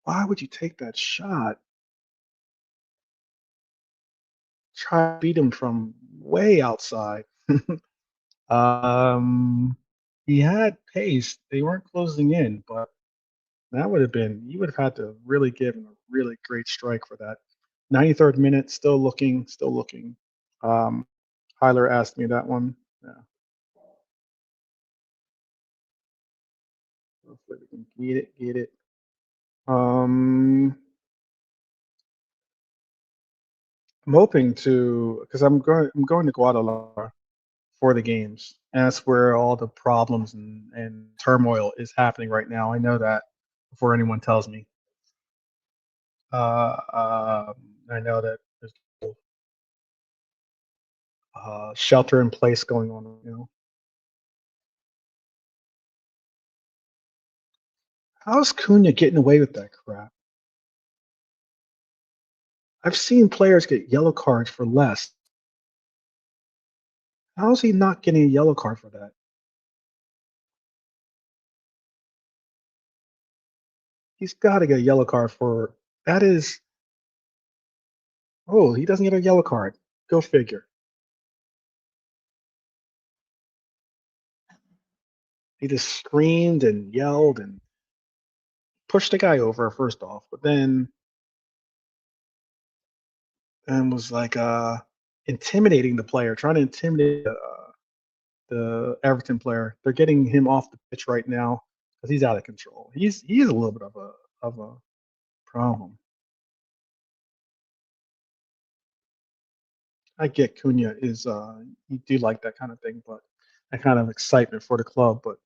Why would you take that shot? Try to beat him from way outside. Um, he had pace. They weren't closing in, but that would have been, you would have had to really give him a really great strike for that. 93rd minute, still looking, still looking. Um, Tyler asked me that one. Yeah, hopefully we can get it, get it. I'm hoping to, because I'm going to Guadalajara for the games. And that's where all the problems and turmoil is happening right now. I know that before anyone tells me. I know that there's shelter in place going on. How's Cunha getting away with that crap? I've seen players get yellow cards for less. How is he not getting a yellow card for that? He's got to get a yellow card for that. Is Oh, he doesn't get a yellow card. Go figure. He just screamed and yelled and pushed the guy over first off, but then and was like intimidating the player, trying to intimidate the Everton player. They're getting him off the pitch right now because he's out of control. He's a little bit of a problem. I get Cunha is you do like that kind of thing, but that kind of excitement for the club, but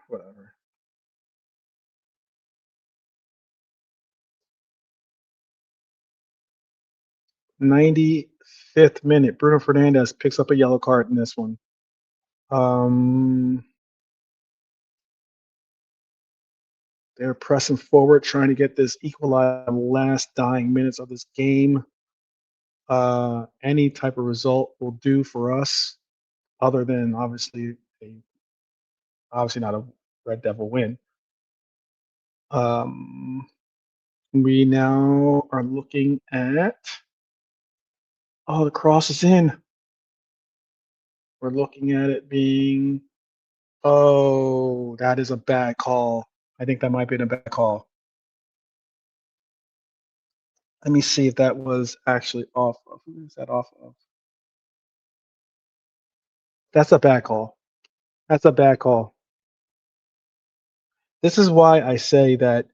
whatever. 95th minute, Bruno Fernandez picks up a yellow card in this one. Um, they're pressing forward, trying to get this equalize last dying minutes of this game. Any type of result will do for us, other than obviously not a Red Devil win. Um, we now are looking at. Oh, the cross is in. We're looking at it being. Oh, that is a bad call. I think that might be a bad call. Let me see if that was actually off of. Who is that off of? That's a bad call. That's a bad call. This is why I say that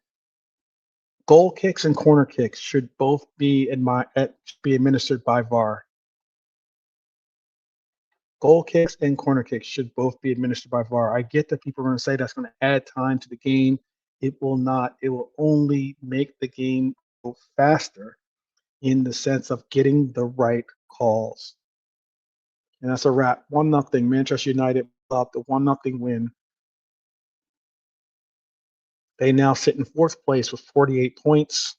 goal kicks and corner kicks should both be administered by VAR. Goal kicks and corner kicks should both be administered by VAR. I get that people are going to say that's going to add time to the game. It will not. It will only make the game go faster in the sense of getting the right calls. And that's a wrap. 1-0. Manchester United up the 1-0 win. They now sit in fourth place with 48 points.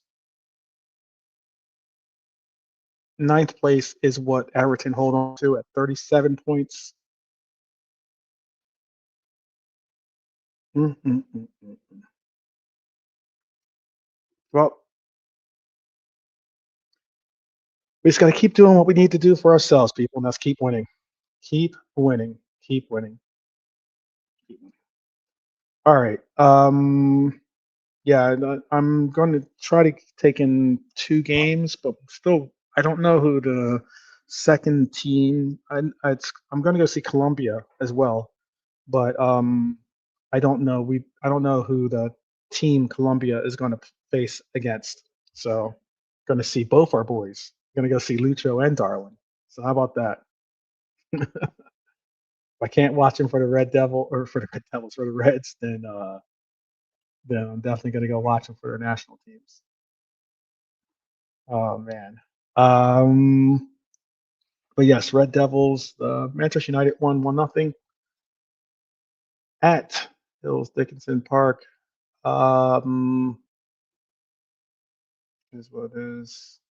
Ninth place is what Everton hold on to at 37 points. Mm-mm-mm-mm. Well, we just got to keep doing what we need to do for ourselves, people, and that's keep winning. Keep winning. Keep winning. Keep winning. All right. Yeah, I'm going to try to take in 2 games, but still, I don't know who the second team. I'm going to go see Colombia as well, but I don't know. I don't know who the team Colombia is going to face against. So, going to see both our boys. Going to go see Lucho and Darwin. So how about that? If I can't watch him for the Red Devil or for the Red Devils for the Reds, then I'm definitely going to go watch them for their national teams. Oh man. Um, but yes, Red Devils. Manchester United won 1-0 at Hills Dickinson Park. Um, Is what it is.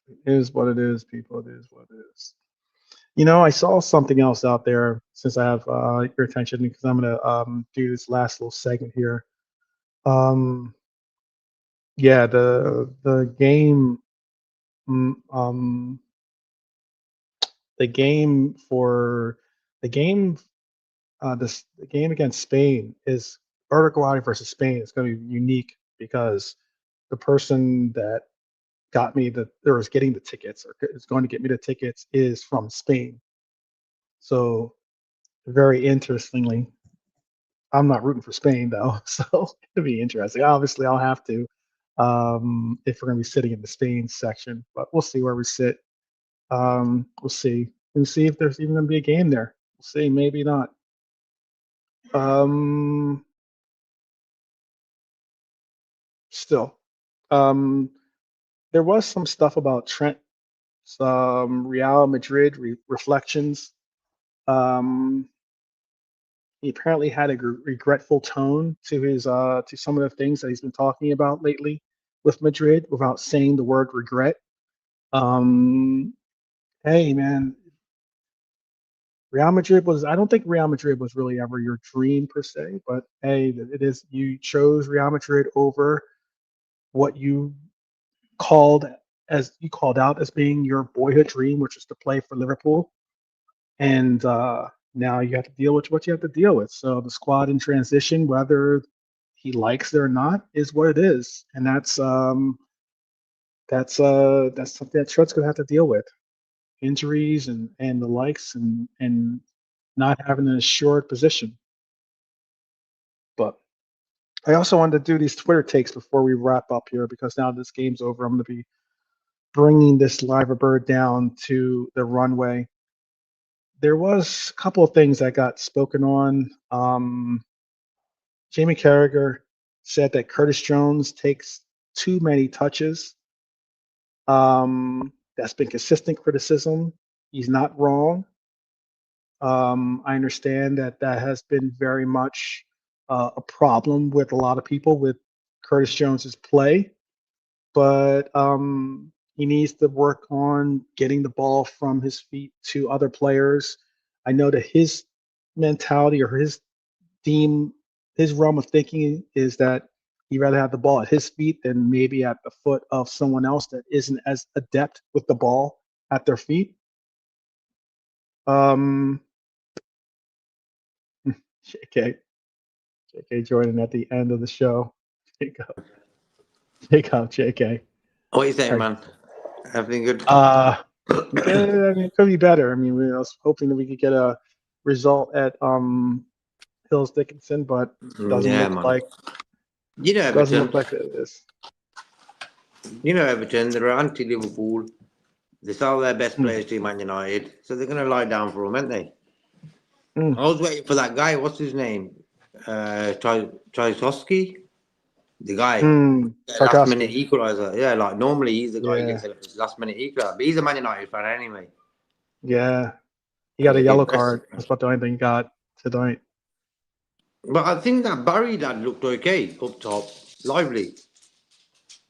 It is what it is, people. It is what it is. I saw something else out there since I have your attention because I'm gonna do this last little segment here. Yeah, the game, mm, the game for the game, the game against Spain is Uruguay versus Spain. It's going to be unique because the person that got me or is getting the tickets or is going to get me the tickets is from Spain. So very interestingly, I'm not rooting for Spain though, so it'll be interesting. Obviously, I'll have to if we're going to be sitting in the Spain section, but we'll see where we sit. We'll see. We'll see if there's even going to be a game there. We'll see. Maybe not. Still, there was some stuff about Trent, some Real Madrid reflections. He apparently had a regretful tone to his to some of the things that he's been talking about lately with Madrid without saying the word regret. Hey man, Real Madrid was I don't think Real Madrid was really ever your dream per se, but hey, it is you chose Real Madrid over what you called out as being your boyhood dream, which is to play for Liverpool. And now you have to deal with what you have to deal with. So the squad in transition, whether he likes it or not, is what it is, and that's something that Trent's gonna have to deal with. Injuries and the likes and not having an assured position. But I also wanted to do these Twitter takes before we wrap up here because now this game's over. I'm going to be bringing this live bird down to the runway. There was a couple of things that got spoken on. Jamie Carragher said that Curtis Jones takes too many touches. That's been consistent criticism. He's not wrong. I understand that has been very much a problem with a lot of people with Curtis Jones's play, but he needs to work on getting the ball from his feet to other players. I know that his mentality or his realm of thinking is that he'd rather have the ball at his feet than maybe at the foot of someone else that isn't as adept with the ball at their feet. JK joining at the end of the show. Take up, JK. What are you saying, man? Everything good? Yeah, I mean, it could be better. I mean, I was hoping that we could get a result at Hills Dickinson, but doesn't look like Everton. it is. Everton. They're anti-Liverpool. They sell their best players to Man United, so they're going to lie down for them, aren't they? I was waiting for that guy. What's his name? Tchaikovsky? The guy. Last minute equaliser. Yeah, like normally he's the guy who gets a last minute equaliser. But he's a Man United fan anyway. Yeah. He got a yellow card. That's about the only thing he got tonight. But I think that Barry dad looked okay up top. Lively.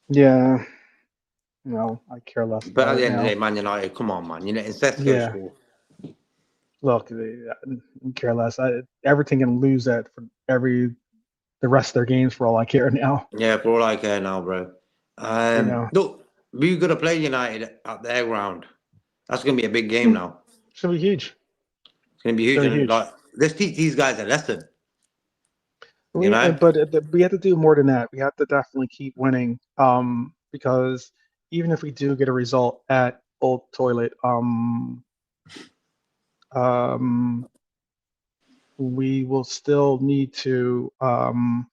Yeah. No, I care less. But at the end of the day, Man United, come on, man. Instead go score. Look, I care less. Everything can lose that for the rest of their games for all I care now. Yeah, for all I care now, bro. Look, we're gonna play United at their ground. That's gonna be a big game now. It's gonna be huge. It's gonna be huge. And like, let's teach these guys a lesson. But we have to do more than that. We have to definitely keep winning. Because even if we do get a result at Old Toilet, we will still need to. Even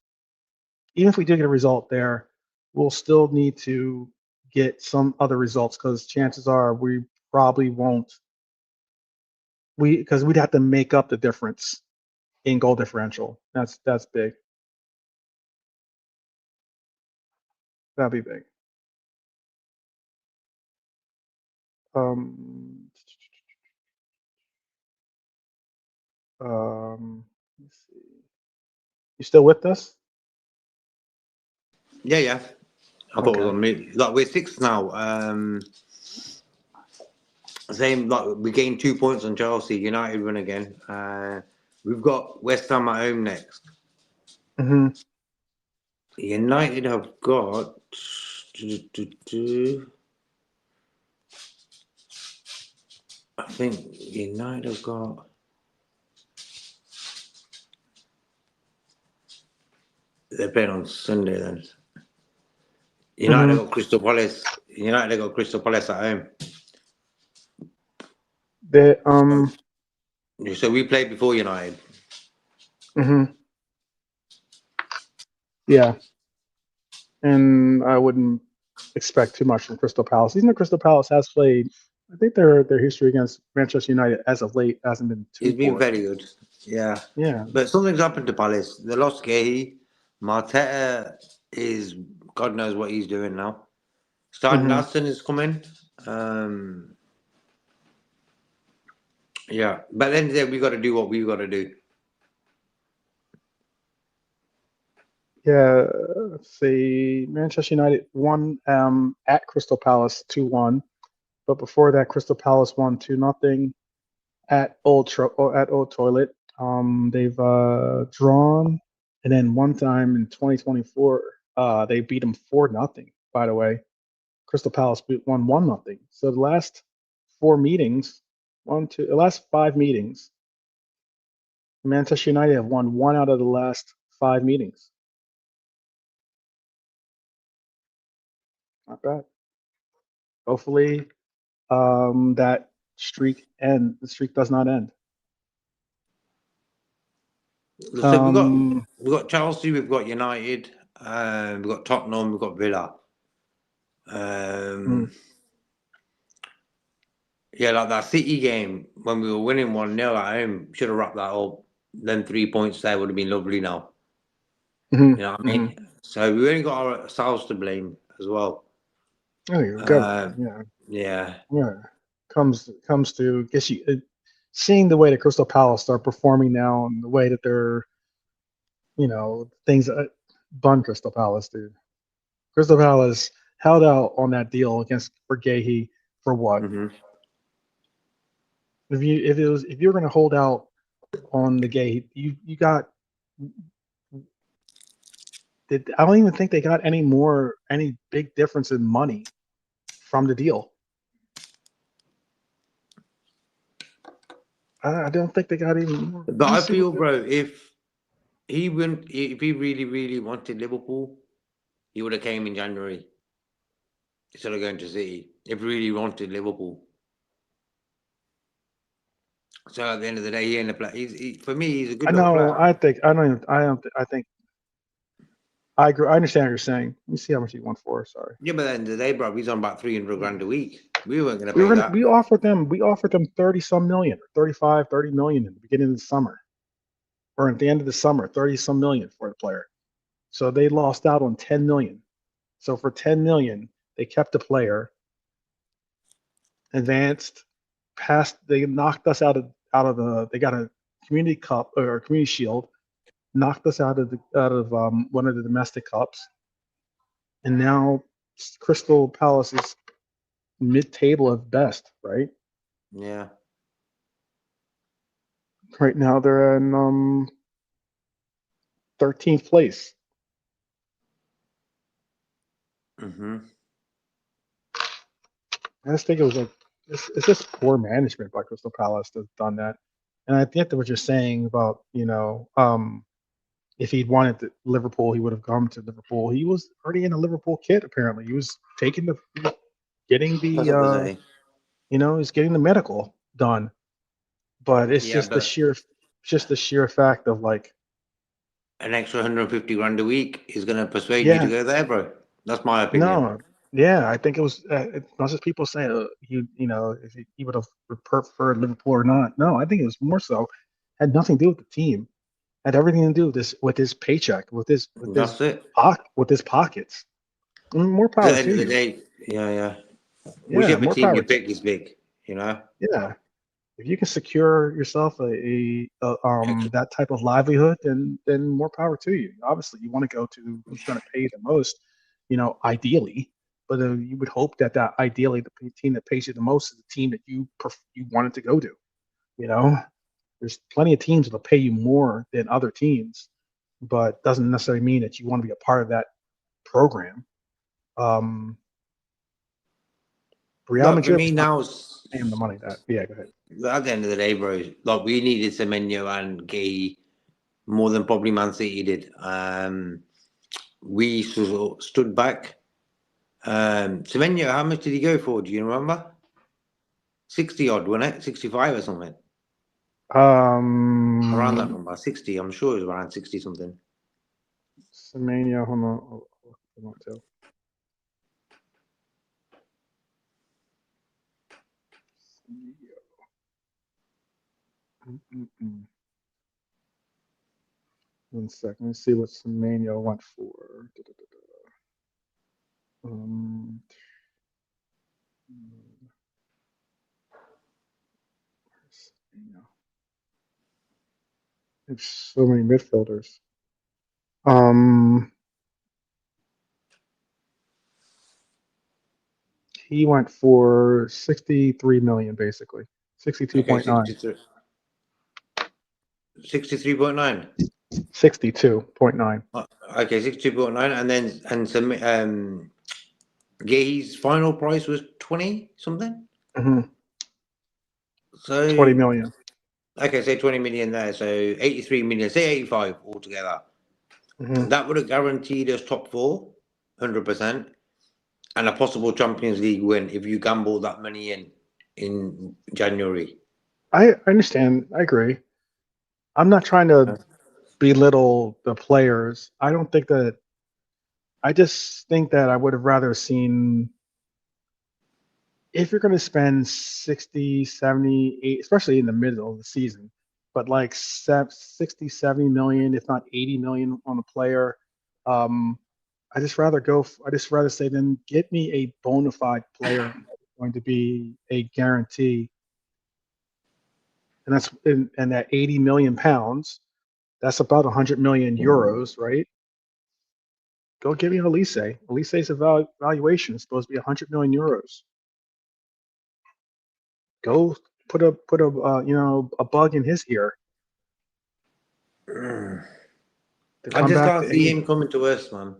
if we do get a result there, we'll still need to get some other results because chances are we probably won't. Because we'd have to make up the difference in goal differential. That's big. That'd be big. Let's see. You still with us? Yeah. I thought it was on me. Like we're 6th now. Same. Like we gained 2 points on Chelsea. United win again. We've got West Ham at home next. Mm-hmm. United have got. I think United have got. They're playing on Sunday then. United got Crystal Palace. United got Crystal Palace at home. So we played before United. Yeah, and I wouldn't expect too much from Crystal Palace. Even though Crystal Palace has played, I think their history against Manchester United as of late hasn't been too. It's been very good. Yeah. But something's happened to Palace. They lost Gay. Marteta is God knows what he's doing now. Starting Aston is coming. Yeah, but then we got to do what we got to do. Yeah, let's see. Manchester United won at Crystal Palace 2-1, but before that, Crystal Palace won 2-0 at Old Toilet. They've drawn, and then one time in 2024, they beat them 4-0. By the way, Crystal Palace won 1-0. So the last 4 meetings, the last 5 meetings, Manchester United have won 1 out of the last 5 meetings. Not bad. Hopefully, that streak does not end. So we've got Chelsea, we've got United, we've got Tottenham, we've got Villa. Yeah, like that City game when we were winning 1-0 at home, should have wrapped that up. Then 3 points there would have been lovely now. You know what I mean? So we only got ourselves to blame as well. Oh, you're good. Yeah. Comes to guess you seeing the way that Crystal Palace are performing now and the way that they're, things bun Crystal Palace, dude. Crystal Palace held out on that deal for Gahey for what? If you're going to hold out on the Gahey, you got. I don't even think they got any big difference in money from the deal. I don't think they got even more. But I feel, bro, if he really, really wanted Liverpool, he would have came in January instead of going to City. If he really wanted Liverpool. So at the end of the day, he ended up for me, he's a good player. I think I agree. I understand what you're saying. Let me see how much he won for. Sorry. Yeah, but at the end of the day, bro, he's on about 300 grand a week. We weren't going to pay that. We offered them 30-some million, 35, 30 million in the beginning of the summer, or at the end of the summer, 30-some million for the player. So they lost out on 10 million. So for 10 million, they kept the player, advanced, passed. They knocked us out of they got a community cup or a community shield, knocked us out of one of the domestic cups, and now Crystal Palace is mid-table at best, right? Yeah. Right now they're in 13th place. I just think it was it's just poor management by Crystal Palace that's done that. And I think that what you're saying about, if he'd wanted Liverpool, he would have come to Liverpool. He was already in a Liverpool kit, apparently. He was getting the he's getting the medical done. But it's just the sheer fact of like an extra 150 grand a week is going to persuade you to go there, bro. That's my opinion. No, yeah, I think it was not just people saying if he would have preferred Liverpool or not. No, I think it was more so had nothing to do with the team, had everything to do with his paycheck, with his pockets. More power at the end to of the you. Day, yeah. Whichever team you pick is big, Yeah, if you can secure yourself that type of livelihood, then more power to you. Obviously, you want to go to who's going to pay the most. ideally. But you would hope that ideally the team that pays you the most is the team that you wanted to go to. There's plenty of teams that'll pay you more than other teams, but doesn't necessarily mean that you want to be a part of that program. Real Look, for Madrid me now, it's, paying the money that. Yeah, go ahead. at the end of the day, bro, like we needed Semenyo and Gay more than probably Man City did. We sort of stood back. Semenyo, how much did he go for? Do you remember? 60 odd, wasn't it? 65 or something. Around that number, 60. I'm sure it was around 60 something. Semenya, hold on. I want to. One second. Let's see what Semenya went for. There's so many midfielders. He went for 63 million, basically 62.9. Okay, 63.9. 62.9. Okay, 62.9, and some Gay's final price was 20 something. So 20 million. Okay, say 20 million there, so 83 million, say 85 altogether. That would have guaranteed us top 4, 100%, and a possible Champions League win if you gamble that money in January. I understand. I agree. I'm not trying to belittle the players. I just think that I would have rather seen, if you're going to spend 60, 70, 80, especially in the middle of the season, but like 60, 70 million, if not 80 million on a player, I just rather say, then get me a bona fide player that's going to be a guarantee. And that 80 million pounds, that's about 100 million euros, right? Go give me Allister. Allister's valuation is supposed to be 100 million euros. Go put a bug in his ear. I just can't see him coming to us, man.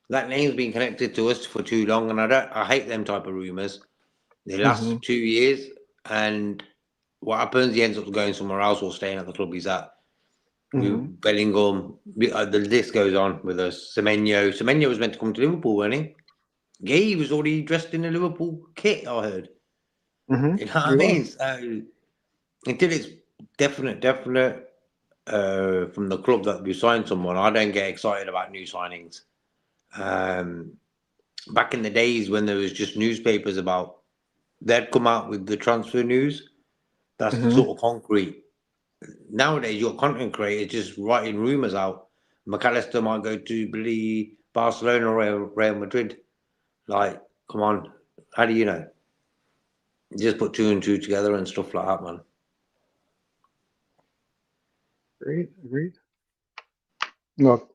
That name's been connected to us for too long, and I hate them type of rumours. They last 2 years, and what happens? He ends up going somewhere else or staying at the club he's at. Bellingham, the list goes on with us. Semenyo was meant to come to Liverpool, wasn't he? Gay was already dressed in a Liverpool kit, I heard. You know what I mean? So, until it's definite from the club that we signed someone, I don't get excited about new signings. Back in the days when there was just newspapers about, they'd come out with the transfer news. That's sort of concrete. Nowadays, your content creators just writing rumours out. McAllister might go to Barcelona or Real Madrid. Like, come on, how do you know? You just put 2 and 2 together and stuff like that, man. Agreed. Look,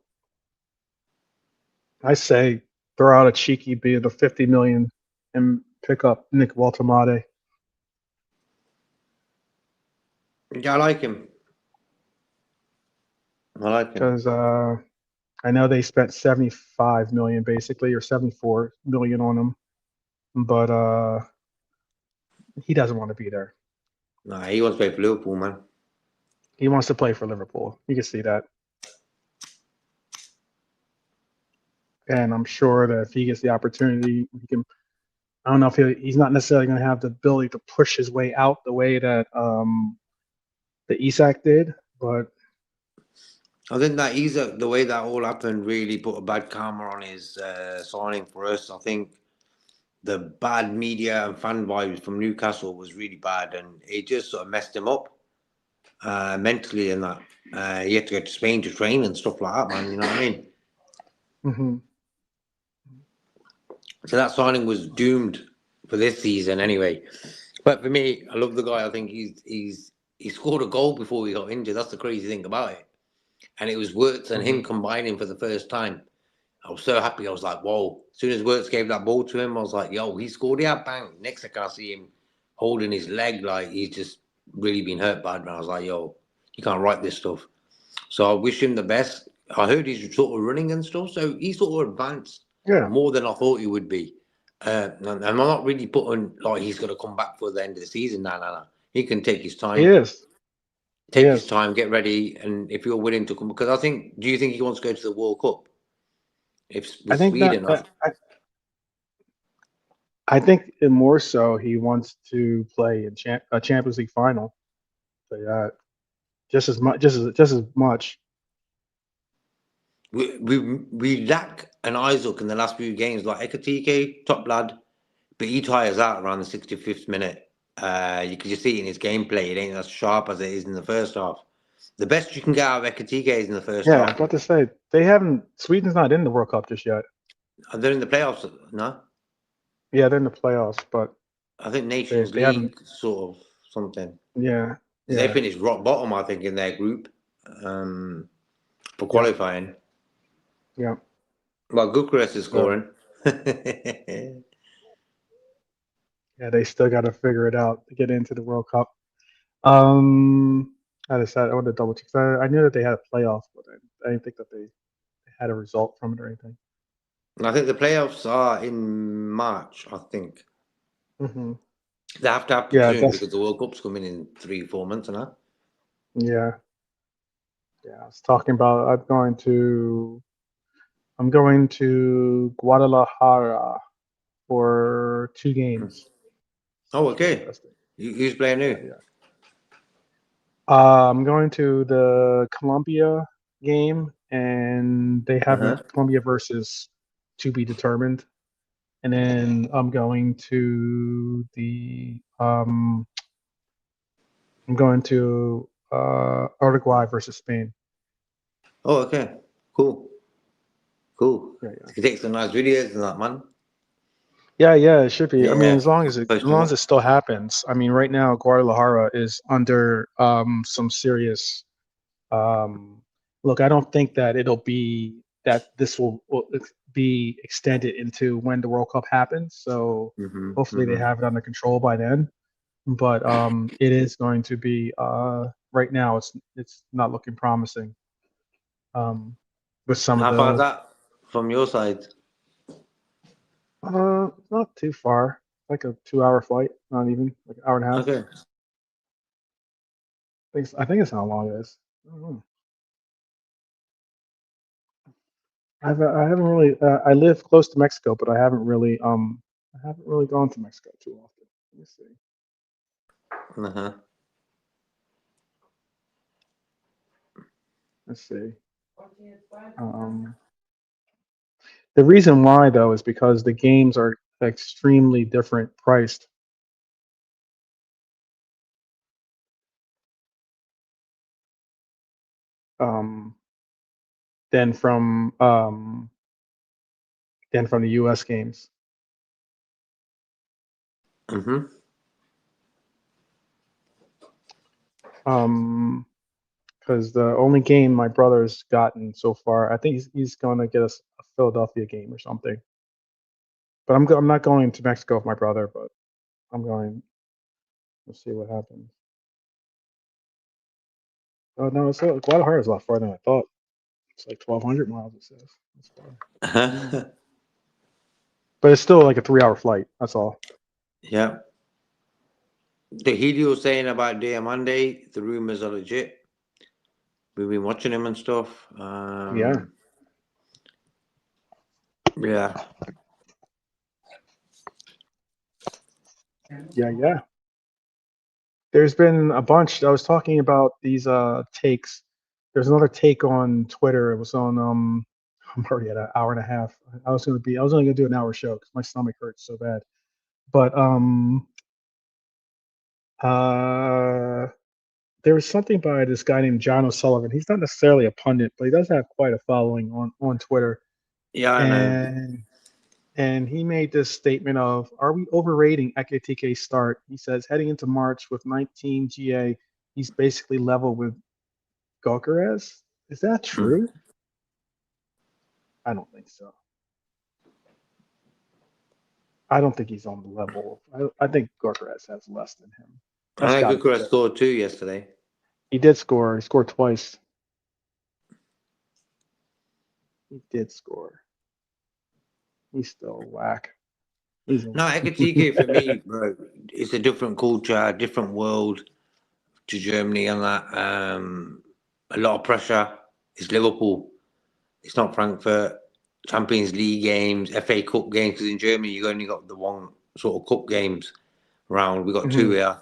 I say throw out a cheeky bid of 50 million and pick up Nick Waltemade. Yeah, I like him. Because I know they spent 75 million basically, or 74 million on him, but he doesn't want to be there. Nah, he wants to play for Liverpool, man. He wants to play for Liverpool. You can see that. And I'm sure that if he gets the opportunity, he can. I don't know if he's not necessarily going to have the ability to push his way out the way that the Isak did, but I think that the way that all happened really put a bad karma on his signing for us. I think the bad media and fan vibes from Newcastle was really bad, and it just sort of messed him up mentally. And that he had to go to Spain to train and stuff like that, man. You know what I mean? So that signing was doomed for this season, anyway. But for me, I love the guy. I think he scored a goal before he got injured. That's the crazy thing about it. And it was Wirtz and him combining for the first time. I was so happy. I was like, whoa. As soon as Wirtz gave that ball to him, I was like, yo, he scored. Yeah, bang. Next second, I see him holding his leg like he's just really been hurt bad. And I was like, yo, you can't write this stuff. So I wish him the best. I heard he's sort of running and stuff. So he sort of advanced more than I thought he would be. And I'm not really putting like he's going to come back for the end of the season. No. He can take his time. He is. Take his time, get ready. And if you're willing to come, because I think, do you think he wants to go to the World Cup? I think Sweden, I think more so he wants to play in a Champions League final. So just as much. We lack an Isaac in the last few games, like Ekitike, top lad, but he tires out around the 65th minute. You can just see it in his gameplay. It ain't as sharp as it is in the first half. The best you can get out of Ekitike is in the first half. Yeah, I was about to say they haven't. Sweden's not in the World Cup just yet. They're in the playoffs, no? Yeah, they're in the playoffs, but I think Nations League sort of something. Yeah. They finished rock bottom, I think, in their group for qualifying. Yeah. Well, Bucharest is scoring. Yeah, they still got to figure it out to get into the World Cup. I decided I wanted to double check. I knew that they had a playoff, but I didn't think that they had a result from it or anything. I think the playoffs are in March, I think. Mm-hmm. They have to happen soon because the World Cup's coming in 3-4 months now. Yeah. I was talking about I'm going to Guadalajara for 2 games. Oh, okay. Who's playing who? Yeah. I'm going to the Colombia game, and they have Colombia versus to be determined. And then I'm going to Uruguay versus Spain. Oh, okay. Cool. Yeah. You take some nice videos and that, man. Yeah, it should be. Yeah. I mean, as long as it still happens. I mean, right now Guadalajara is under some serious. Look, I don't think that this will be extended into when the World Cup happens. So hopefully they have it under control by then. But it is going to be right now. It's not looking promising. With some How far is that from your side? Not too far. Like a 2-hour flight. Not even like an hour and a half. Okay. I think it's how long it is. I don't know. I haven't really. I live close to Mexico, but I haven't really gone to Mexico too often. Let me see. Let's see. The reason why though is because the games are extremely different priced. Than from the U.S. games. Because the only game my brother's gotten so far, I think he's going to get us a Philadelphia game or something. But I'm not going to Mexico with my brother, but I'm going. Let's see what happens. Oh no, Guadalajara is a lot farther than I thought. It's like 1,200 miles. It says. That's far. But it's still like a 3-hour flight. That's all. Yeah. The Helio saying about Diomande, the rumors are legit. We've been watching him and stuff. Yeah. There's been a bunch. I was talking about these takes. There's another take on Twitter. It was on I'm already at an hour and a half. I was only gonna do an hour show because my stomach hurts so bad. But there was something by this guy named John O'Sullivan. He's not necessarily a pundit, but he does have quite a following on Twitter. Yeah, I know. And he made this statement of, are we overrating Ekitike's start? He says, heading into March with 19 GA, he's basically level with Gyökeres. Is that true? I don't think so. I don't think he's on the level. I think Gyökeres has less than him. I think Gyökeres scored 2 yesterday. He did score. He scored twice. He did score. He's still whack. No, Ekitike for me, bro, it's a different culture, different world to Germany and that. A lot of pressure. It's Liverpool. It's not Frankfurt. Champions League games, FA Cup games, because in Germany you only got the one sort of cup games round. We got 2 here.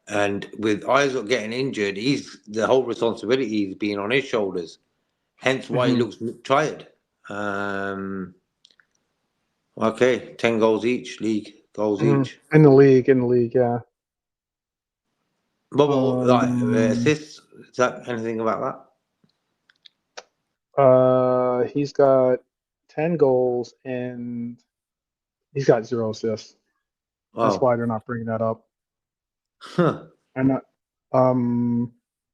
And with Isaac getting injured, the whole responsibility is being on his shoulders. Hence why he looks tired. Okay, 10 goals each, league goals each. In the league, yeah. But like assists, is that anything about that? He's got 10 goals and he's got 0 assists. That's why they're not bringing that up. Huh. And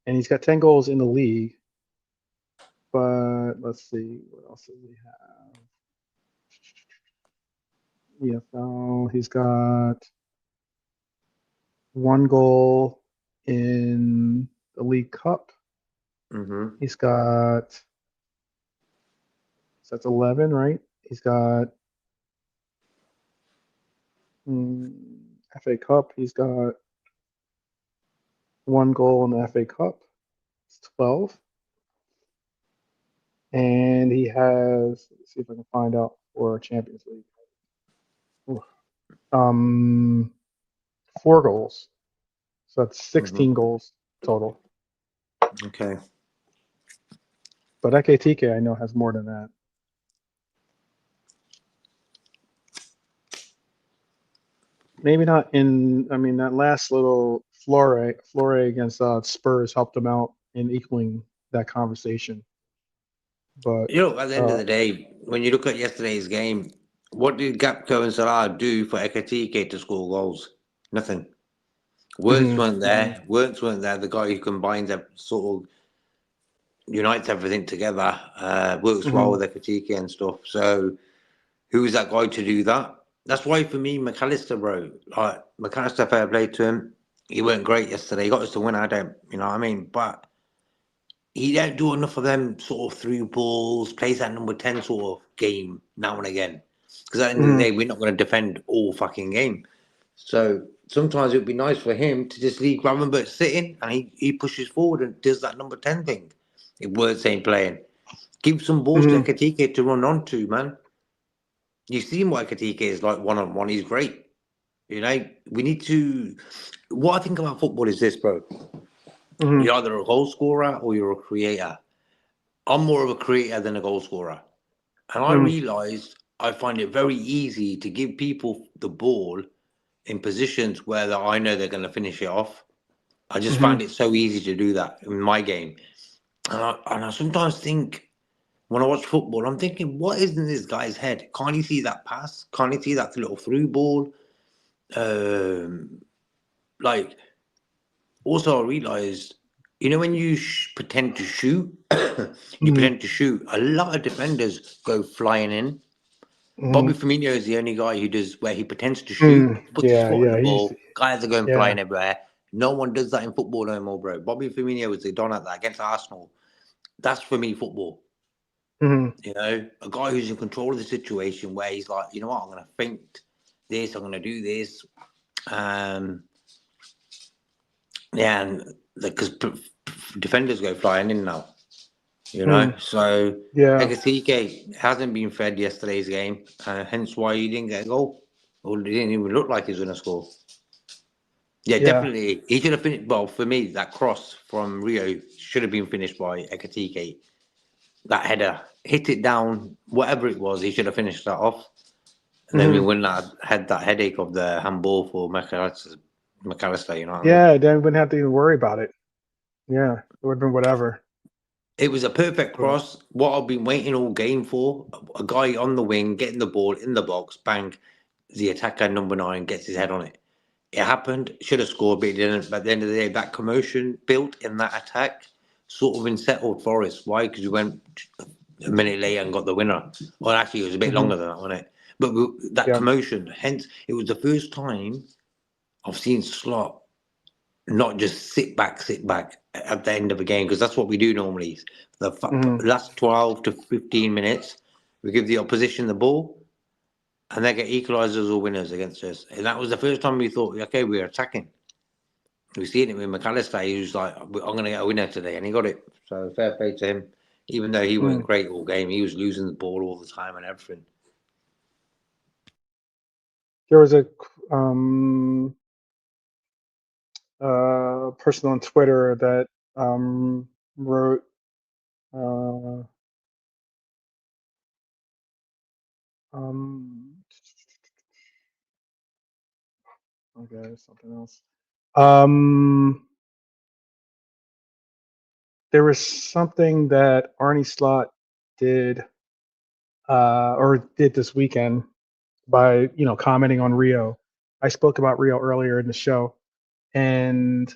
he's got 10 goals in the league. But let's see, what else does he have? EFL, he's got 1 goal in the League Cup. He's got, so that's 11, right? He's got FA Cup. He's got 1 goal in the FA Cup. It's 12. And he has, let's see if I can find out for Champions League. 4 goals. So that's 16 goals total. Okay. But Ekitike, I know, has more than that. Maybe not in, that last little Flore against Spurs helped him out in equaling that conversation. But at the end of the day, when you look at yesterday's game, what did Gakpo and Salah do for Ekitike to score goals? Nothing. Words weren't there. Words weren't there. The guy who combines sort of unites everything together, works well with Ekitike and stuff. So who is that guy to do that? That's why for me, McAllister, bro, like McAllister, fair play to him. He weren't great yesterday. He got us to win. I don't, you know what I mean? But he don't do enough of them sort of through balls, plays that number 10 sort of game now and again. Because at the end of the day, we're not going to defend all fucking game. So sometimes it would be nice for him to just leave Gravenberch sitting and he pushes forward and does that number 10 thing. If words ain't playing. Give some balls to Ekitike to run onto, man. You see what Ekitike is like one-on-one. He's great. We need to... What I think about football is this, bro. You're either a goal scorer or you're a creator. I'm more of a creator than a goal scorer. And I realised I find it very easy to give people the ball in positions where I know they're going to finish it off. I just find it so easy to do that in my game. And I sometimes think, when I watch football, I'm thinking, what is in this guy's head? Can't he see that pass? Can't he see that little through ball? Also, I realised, when you pretend to shoot, pretend to shoot, a lot of defenders go flying in. Bobby Firmino is the only guy who does where he pretends to shoot, puts his foot on the ball, guys are going flying everywhere. No one does that in football no more, bro. Bobby Firmino was the don at that against Arsenal. That's for me football. A guy who's in control of the situation where he's like, you know what, I'm going to feint this, I'm going to do this. And because defenders go flying in now, So Ekitike hasn't been fed yesterday's game, hence why he didn't get a goal. Or it didn't even look like he was going to score. Yeah, definitely. He should have finished. Well, for me, that cross from Rio should have been finished by Ekitike. That header, hit it down, whatever it was, he should have finished that off. And then we wouldn't have had that headache of the handball for McAllister, you know what I mean? Then we wouldn't have to even worry about it. Yeah, it would have been whatever. It was a perfect cross. What I've been waiting all game for, a guy on the wing, getting the ball in the box, bang, the attacker, number 9, gets his head on it. It happened, should have scored, but he didn't. But at the end of the day, that commotion built in that attack sort of unsettled Forest. Why? Because we went a minute later and got the winner. Well, actually, it was a bit longer than that, wasn't it? But that commotion, hence, it was the first time I've seen Slot not just sit back at the end of a game, because that's what we do normally. The last 12 to 15 minutes, we give the opposition the ball, and they get equalisers or winners against us. And that was the first time we thought, okay, we're attacking. We've seen it with McAllister. He was like, I'm going to get a winner today, and he got it. So fair play to him. Even though he wasn't great all game, he was losing the ball all the time and everything. There was a person on Twitter that wrote okay, something else. There was something that Arnie Slot did this weekend by commenting on Rio. I spoke about Rio earlier in the show, and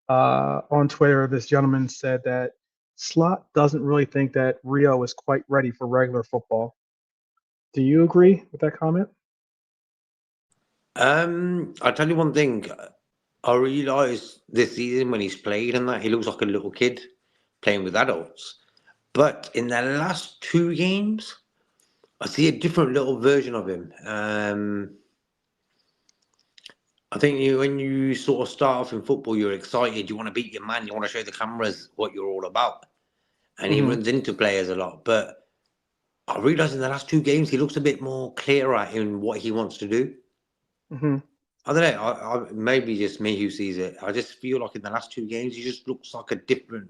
on Twitter, this gentleman said that Slot doesn't really think that Rio is quite ready for regular football. Do you agree with that comment? I'll tell you one thing. I realised this season when he's played and that he looks like a little kid playing with adults. But in the last 2 games, I see a different little version of him. I think when you sort of start off in football, you're excited, you want to beat your man, you want to show the cameras what you're all about. And he runs into players a lot. But I realised in the last 2 games, he looks a bit more clearer in what he wants to do. I don't know. I maybe just me who sees it. I just feel like in the last 2 games, he just looks like a different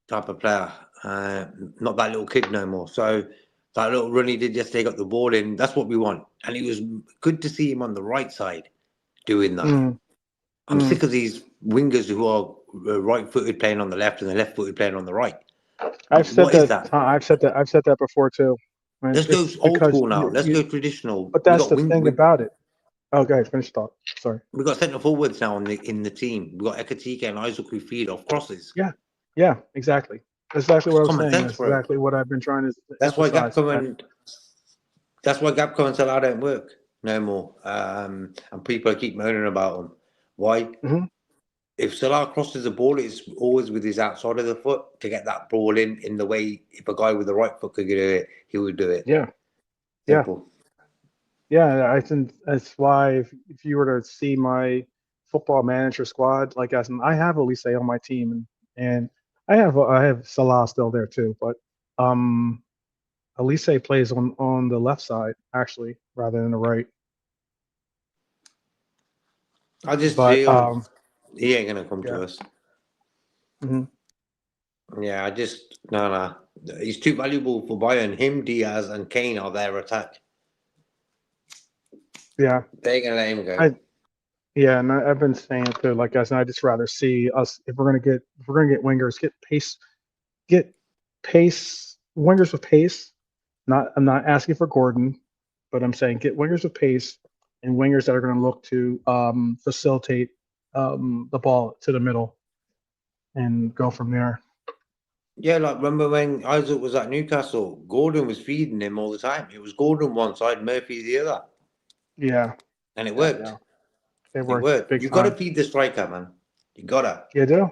type of player. Not that little kid no more. So that little run he did yesterday, got the ball in. That's what we want. And it was good to see him on the right side doing that. I'm sick of these wingers who are right-footed playing on the left and the left-footed playing on the right. I've said that. I've said that before too. Let's go old school now. Let's go traditional. But that's the thing about it. Okay, finish thought. Sorry. We've got centre forwards now in the team. We've got Ekitike and Isaac who feed off crosses. Yeah, exactly. That's exactly what I'm saying. Sense, that's exactly what I've been trying to That's emphasize. That's why Gapco and Salah don't work no more. And people keep moaning about them. Why? If Salah crosses the ball, it's always with his outside of the foot to get that ball in the way. If a guy with the right foot could do it, he would do it. Simple. Yeah, I think that's why if you were to see my football manager squad, like I have Allister on my team, and I have Salah still there too, but Allister plays on the left side actually rather than the right. I just feel he ain't gonna come to us. Yeah, I just no. He's too valuable for Bayern. Him, Diaz, and Kane are their attack. Yeah, they're gonna let him go. And I've been saying it too. Like I said, I just rather see us if we're gonna get wingers, get pace, wingers with pace. I'm not asking for Gordon, but I'm saying get wingers with pace and wingers that are going to look to facilitate the ball to the middle and go from there. Yeah, like remember when Isaac was at Newcastle, Gordon was feeding him all the time. It was Gordon one side, Murphy the other. Yeah. And it worked. Yeah. It worked. You got to feed the striker, man. You got to. You do.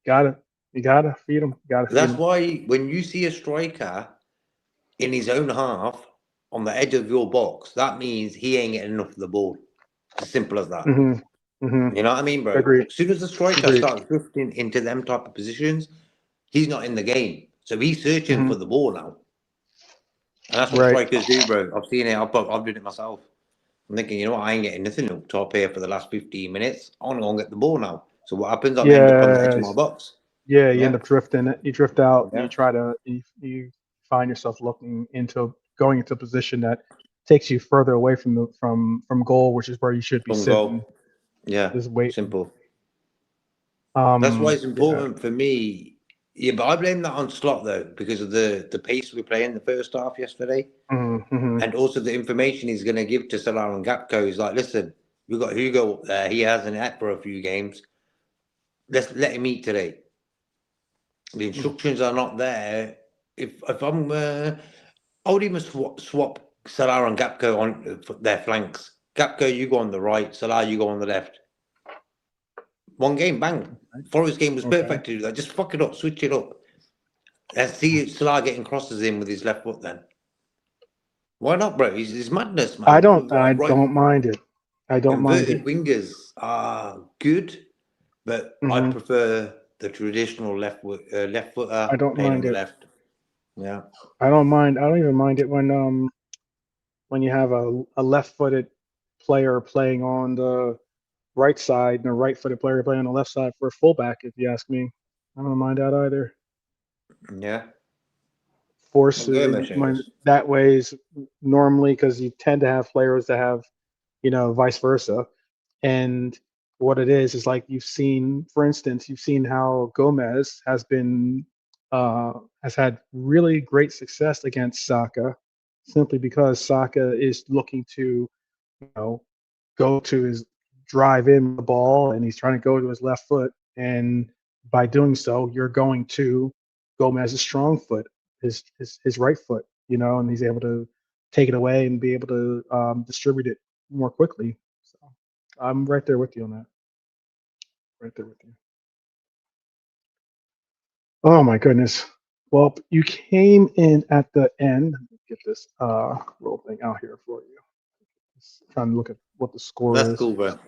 Got it. You got to feed him. That's why when you see a striker in his own half on the edge of your box, that means he ain't getting enough of the ball. As simple as that. You know what I mean, bro? Agreed. As soon as the striker starts drifting into them type of positions, he's not in the game. So he's searching for the ball now. And that's what strikers do, bro. I've seen it. I've done it myself. I'm thinking, you know what? I ain't getting nothing up top here for the last 15 minutes. I want to go and get the ball now. So what happens? I end up on the edge of my box. Yeah, you end up drifting. You drift out. And you try to. You find yourself going into a position that takes you further away from goal, which is where you should be sitting. Goal. Yeah, just wait. Simple. That's why it's important for me. Yeah, but I blame that on Slot though, because of the pace we play in the first half yesterday, and also the information he's going to give to Salah and Gapco. He's like, listen, we've got Hugo up there. He hasn't had for a few games. Let's let him eat today. The instructions are not there if I'm, I would even swap Salah and Gakpo on their flanks. Gakpo, you go on the right. Salah, you go on the left. One game, bang. Forest game was perfect to do that. Just fuck it up, switch it up. Let's see Salah getting crosses in with his left foot then. Why not, bro? He's madness, man. I don't mind it. I don't mind it. Inverted wingers are good, but I prefer the traditional left footer. I don't mind it. Left. Yeah. I don't mind. I don't even mind it when you have a left-footed player playing on the right side and a right-footed player playing on the left side for a fullback. If you ask me, I don't mind that either. Yeah. Force that way is normally because you tend to have players that have, vice versa. And what it is like you've seen, for instance, how Gomez has had really great success against Saka, simply because Saka is looking to, go to his drive in the ball, and he's trying to go to his left foot, and by doing so, you're going to Gomez's strong foot, his right foot, and he's able to take it away and be able to distribute it more quickly. So I'm right there with you on that. Right there with you. Oh my goodness. Well, you came in at the end. Let me get this little thing out here for you. Just trying to look at what the score is. That's cool, bro.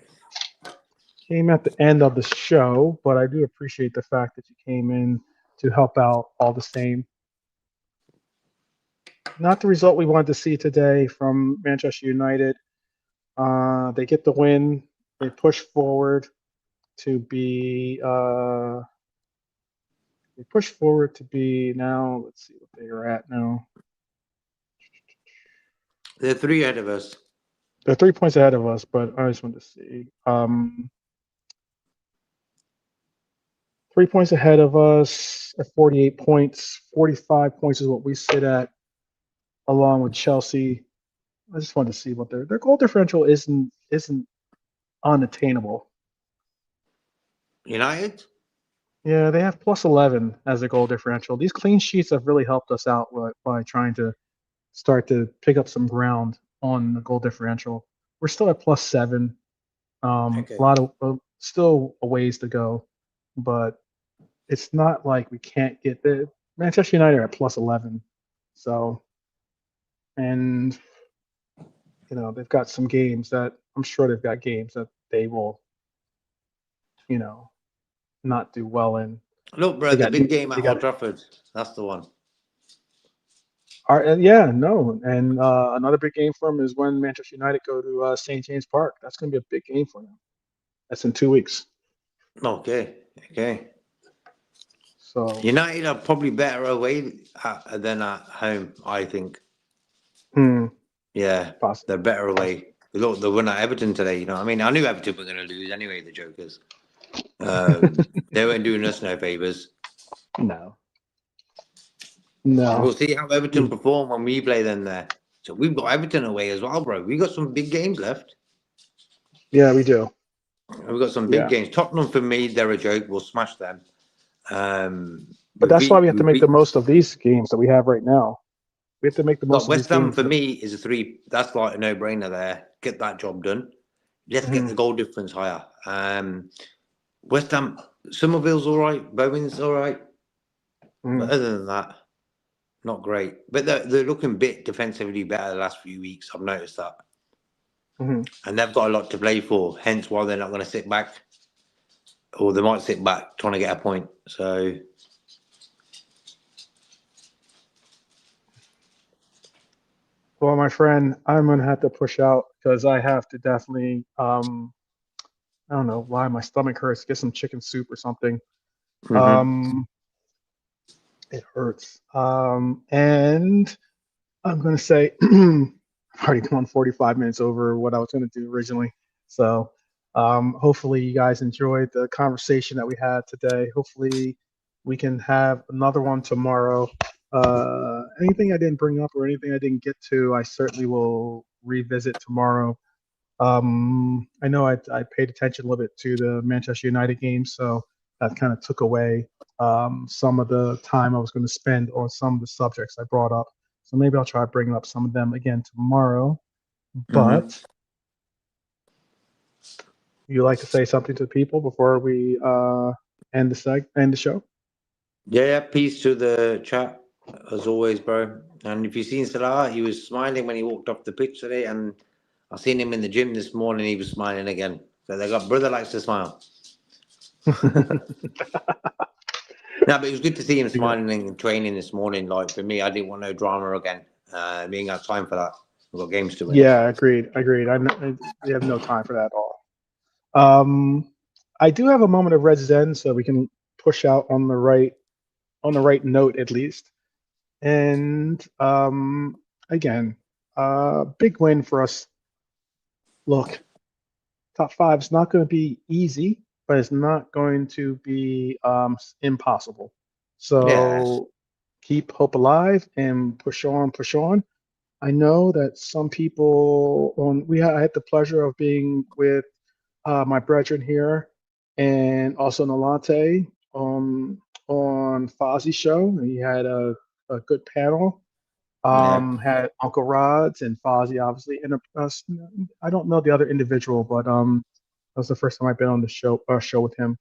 Came at the end of the show, but I do appreciate the fact that you came in to help out all the same. Not the result we wanted to see today from Manchester United. They get the win. They push forward to be now. Let's see what they are at now. They're 3 ahead of us. They're 3 points ahead of us, but I just wanted to see. 3 points ahead of us at 48 points. 45 points is what we sit at, along with Chelsea. I just wanted to see what their goal differential isn't unattainable. United? Yeah, they have plus 11 as a goal differential. These clean sheets have really helped us out by trying to start to pick up some ground on the goal differential. We're still at plus 7. Okay. A lot of still a ways to go, but it's not like we can't get the Manchester United are at plus 11. So, and they've got some games that I'm sure they've got games that they will, not do well in. Look, bro, the big game at Old Trafford. That's the one. And another big game for them is when Manchester United go to St. James Park. That's going to be a big game for them. That's in 2 weeks. Okay. So United are probably better away than at home, I think. Yeah, possibly. They're better away. Look, they won at Everton today. I knew Everton were going to lose anyway, the Jokers. They weren't doing us no favours. No. We'll see how Everton perform when we play them there. So we've got Everton away as well, bro. We've got some big games left. Yeah, we do. We've got some big games. Tottenham, for me, they're a joke. We'll smash them. But that's why we have to make the most of these games that we have right now. We have to make the most of these games. West Ham, for me, is a 3. That's like a no-brainer there. Get that job done. Let's get the goal difference higher. West Ham, Somerville's all right. Bowen's all right. But other than that, not great. But they're looking a bit defensively better the last few weeks. I've noticed that. And they've got a lot to play for. Hence why they're not going to sit back. Or they might sit back trying to get a point. So... Well, my friend, I'm going to have to push out because I have to definitely, I don't know why my stomach hurts. Get some chicken soup or something. It hurts. And I'm going to say, I've already gone 45 minutes over what I was going to do originally. So hopefully you guys enjoyed the conversation that we had today. Hopefully we can have another one tomorrow. Anything I didn't bring up or anything I didn't get to, I certainly will revisit tomorrow. I know I paid attention a little bit to the Manchester United game, so that kind of took away some of the time I was going to spend on some of the subjects I brought up. So maybe I'll try bringing up some of them again tomorrow. But you like to say something to the people before we end the show? Yeah, peace to the chat as always, bro. And if you've seen Salah, he was smiling when he walked off the pitch today, and I seen him in the gym this morning. He was smiling again. So they got brother likes to smile. No, but it was good to see him smiling and training this morning. Like for me, I didn't want no drama again. We ain't got time for that. We've got games to win. Yeah, agreed. We have no time for that at all. I do have a moment of Red Zen, so we can push out on the right note at least. And again, big win for us. Look, top 5 is not going to be easy, but it's not going to be impossible. So keep hope alive and push on. I know that some people I had the pleasure of being with my brethren here and also Nolante on Fozzie's show. He had a good panel. Had Uncle Rods and Fozzie, obviously, and I don't know the other individual, but that was the first time I've been on the show with him.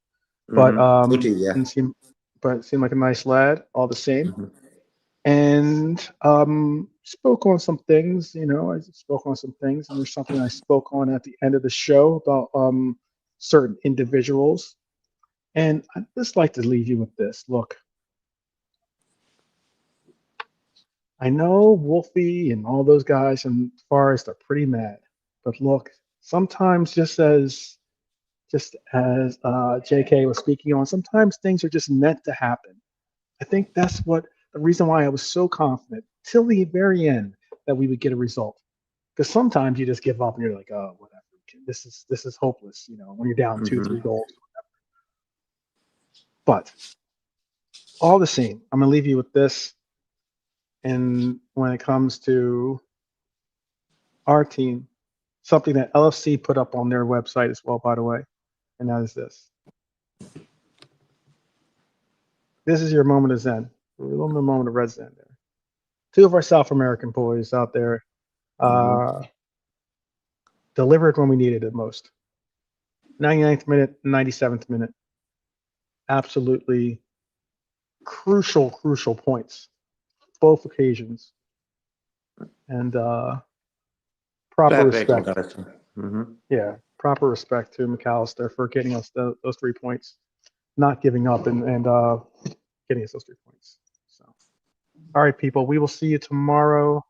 But it seemed like a nice lad, all the same. And spoke on some things. I spoke on some things, and there's something I spoke on at the end of the show about certain individuals. And I'd just like to leave you with this. Look, I know Wolfie and all those guys in Forest are pretty mad, but look, sometimes just as JK was speaking on, sometimes things are just meant to happen. I think that's what the reason why I was so confident till the very end that we would get a result. Because sometimes you just give up and you're like, oh, whatever. This is hopeless, when you're down 2-3 goals. But all the same, I'm gonna leave you with this. And when it comes to our team, something that LFC put up on their website as well, by the way, and that is this. This is your moment of Zen. A little moment of Red Zen there. 2 of our South American boys out there delivered when we needed it most. 99th minute, 97th minute. Absolutely crucial points. Both occasions. And proper respect. Yeah, proper respect to McAllister for getting us those 3 points. Not giving up and getting us those 3 points. So, all right, people, we will see you tomorrow.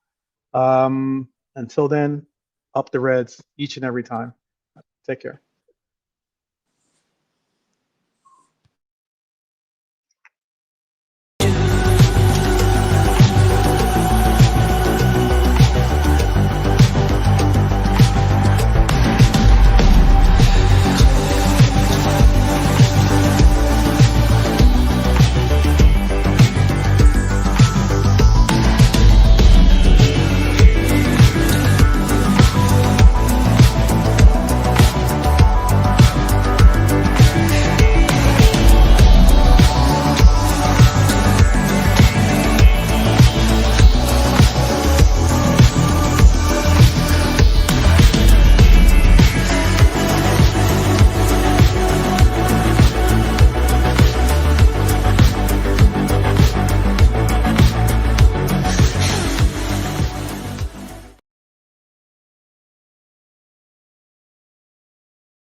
Until then, up the Reds each and every time. Take care.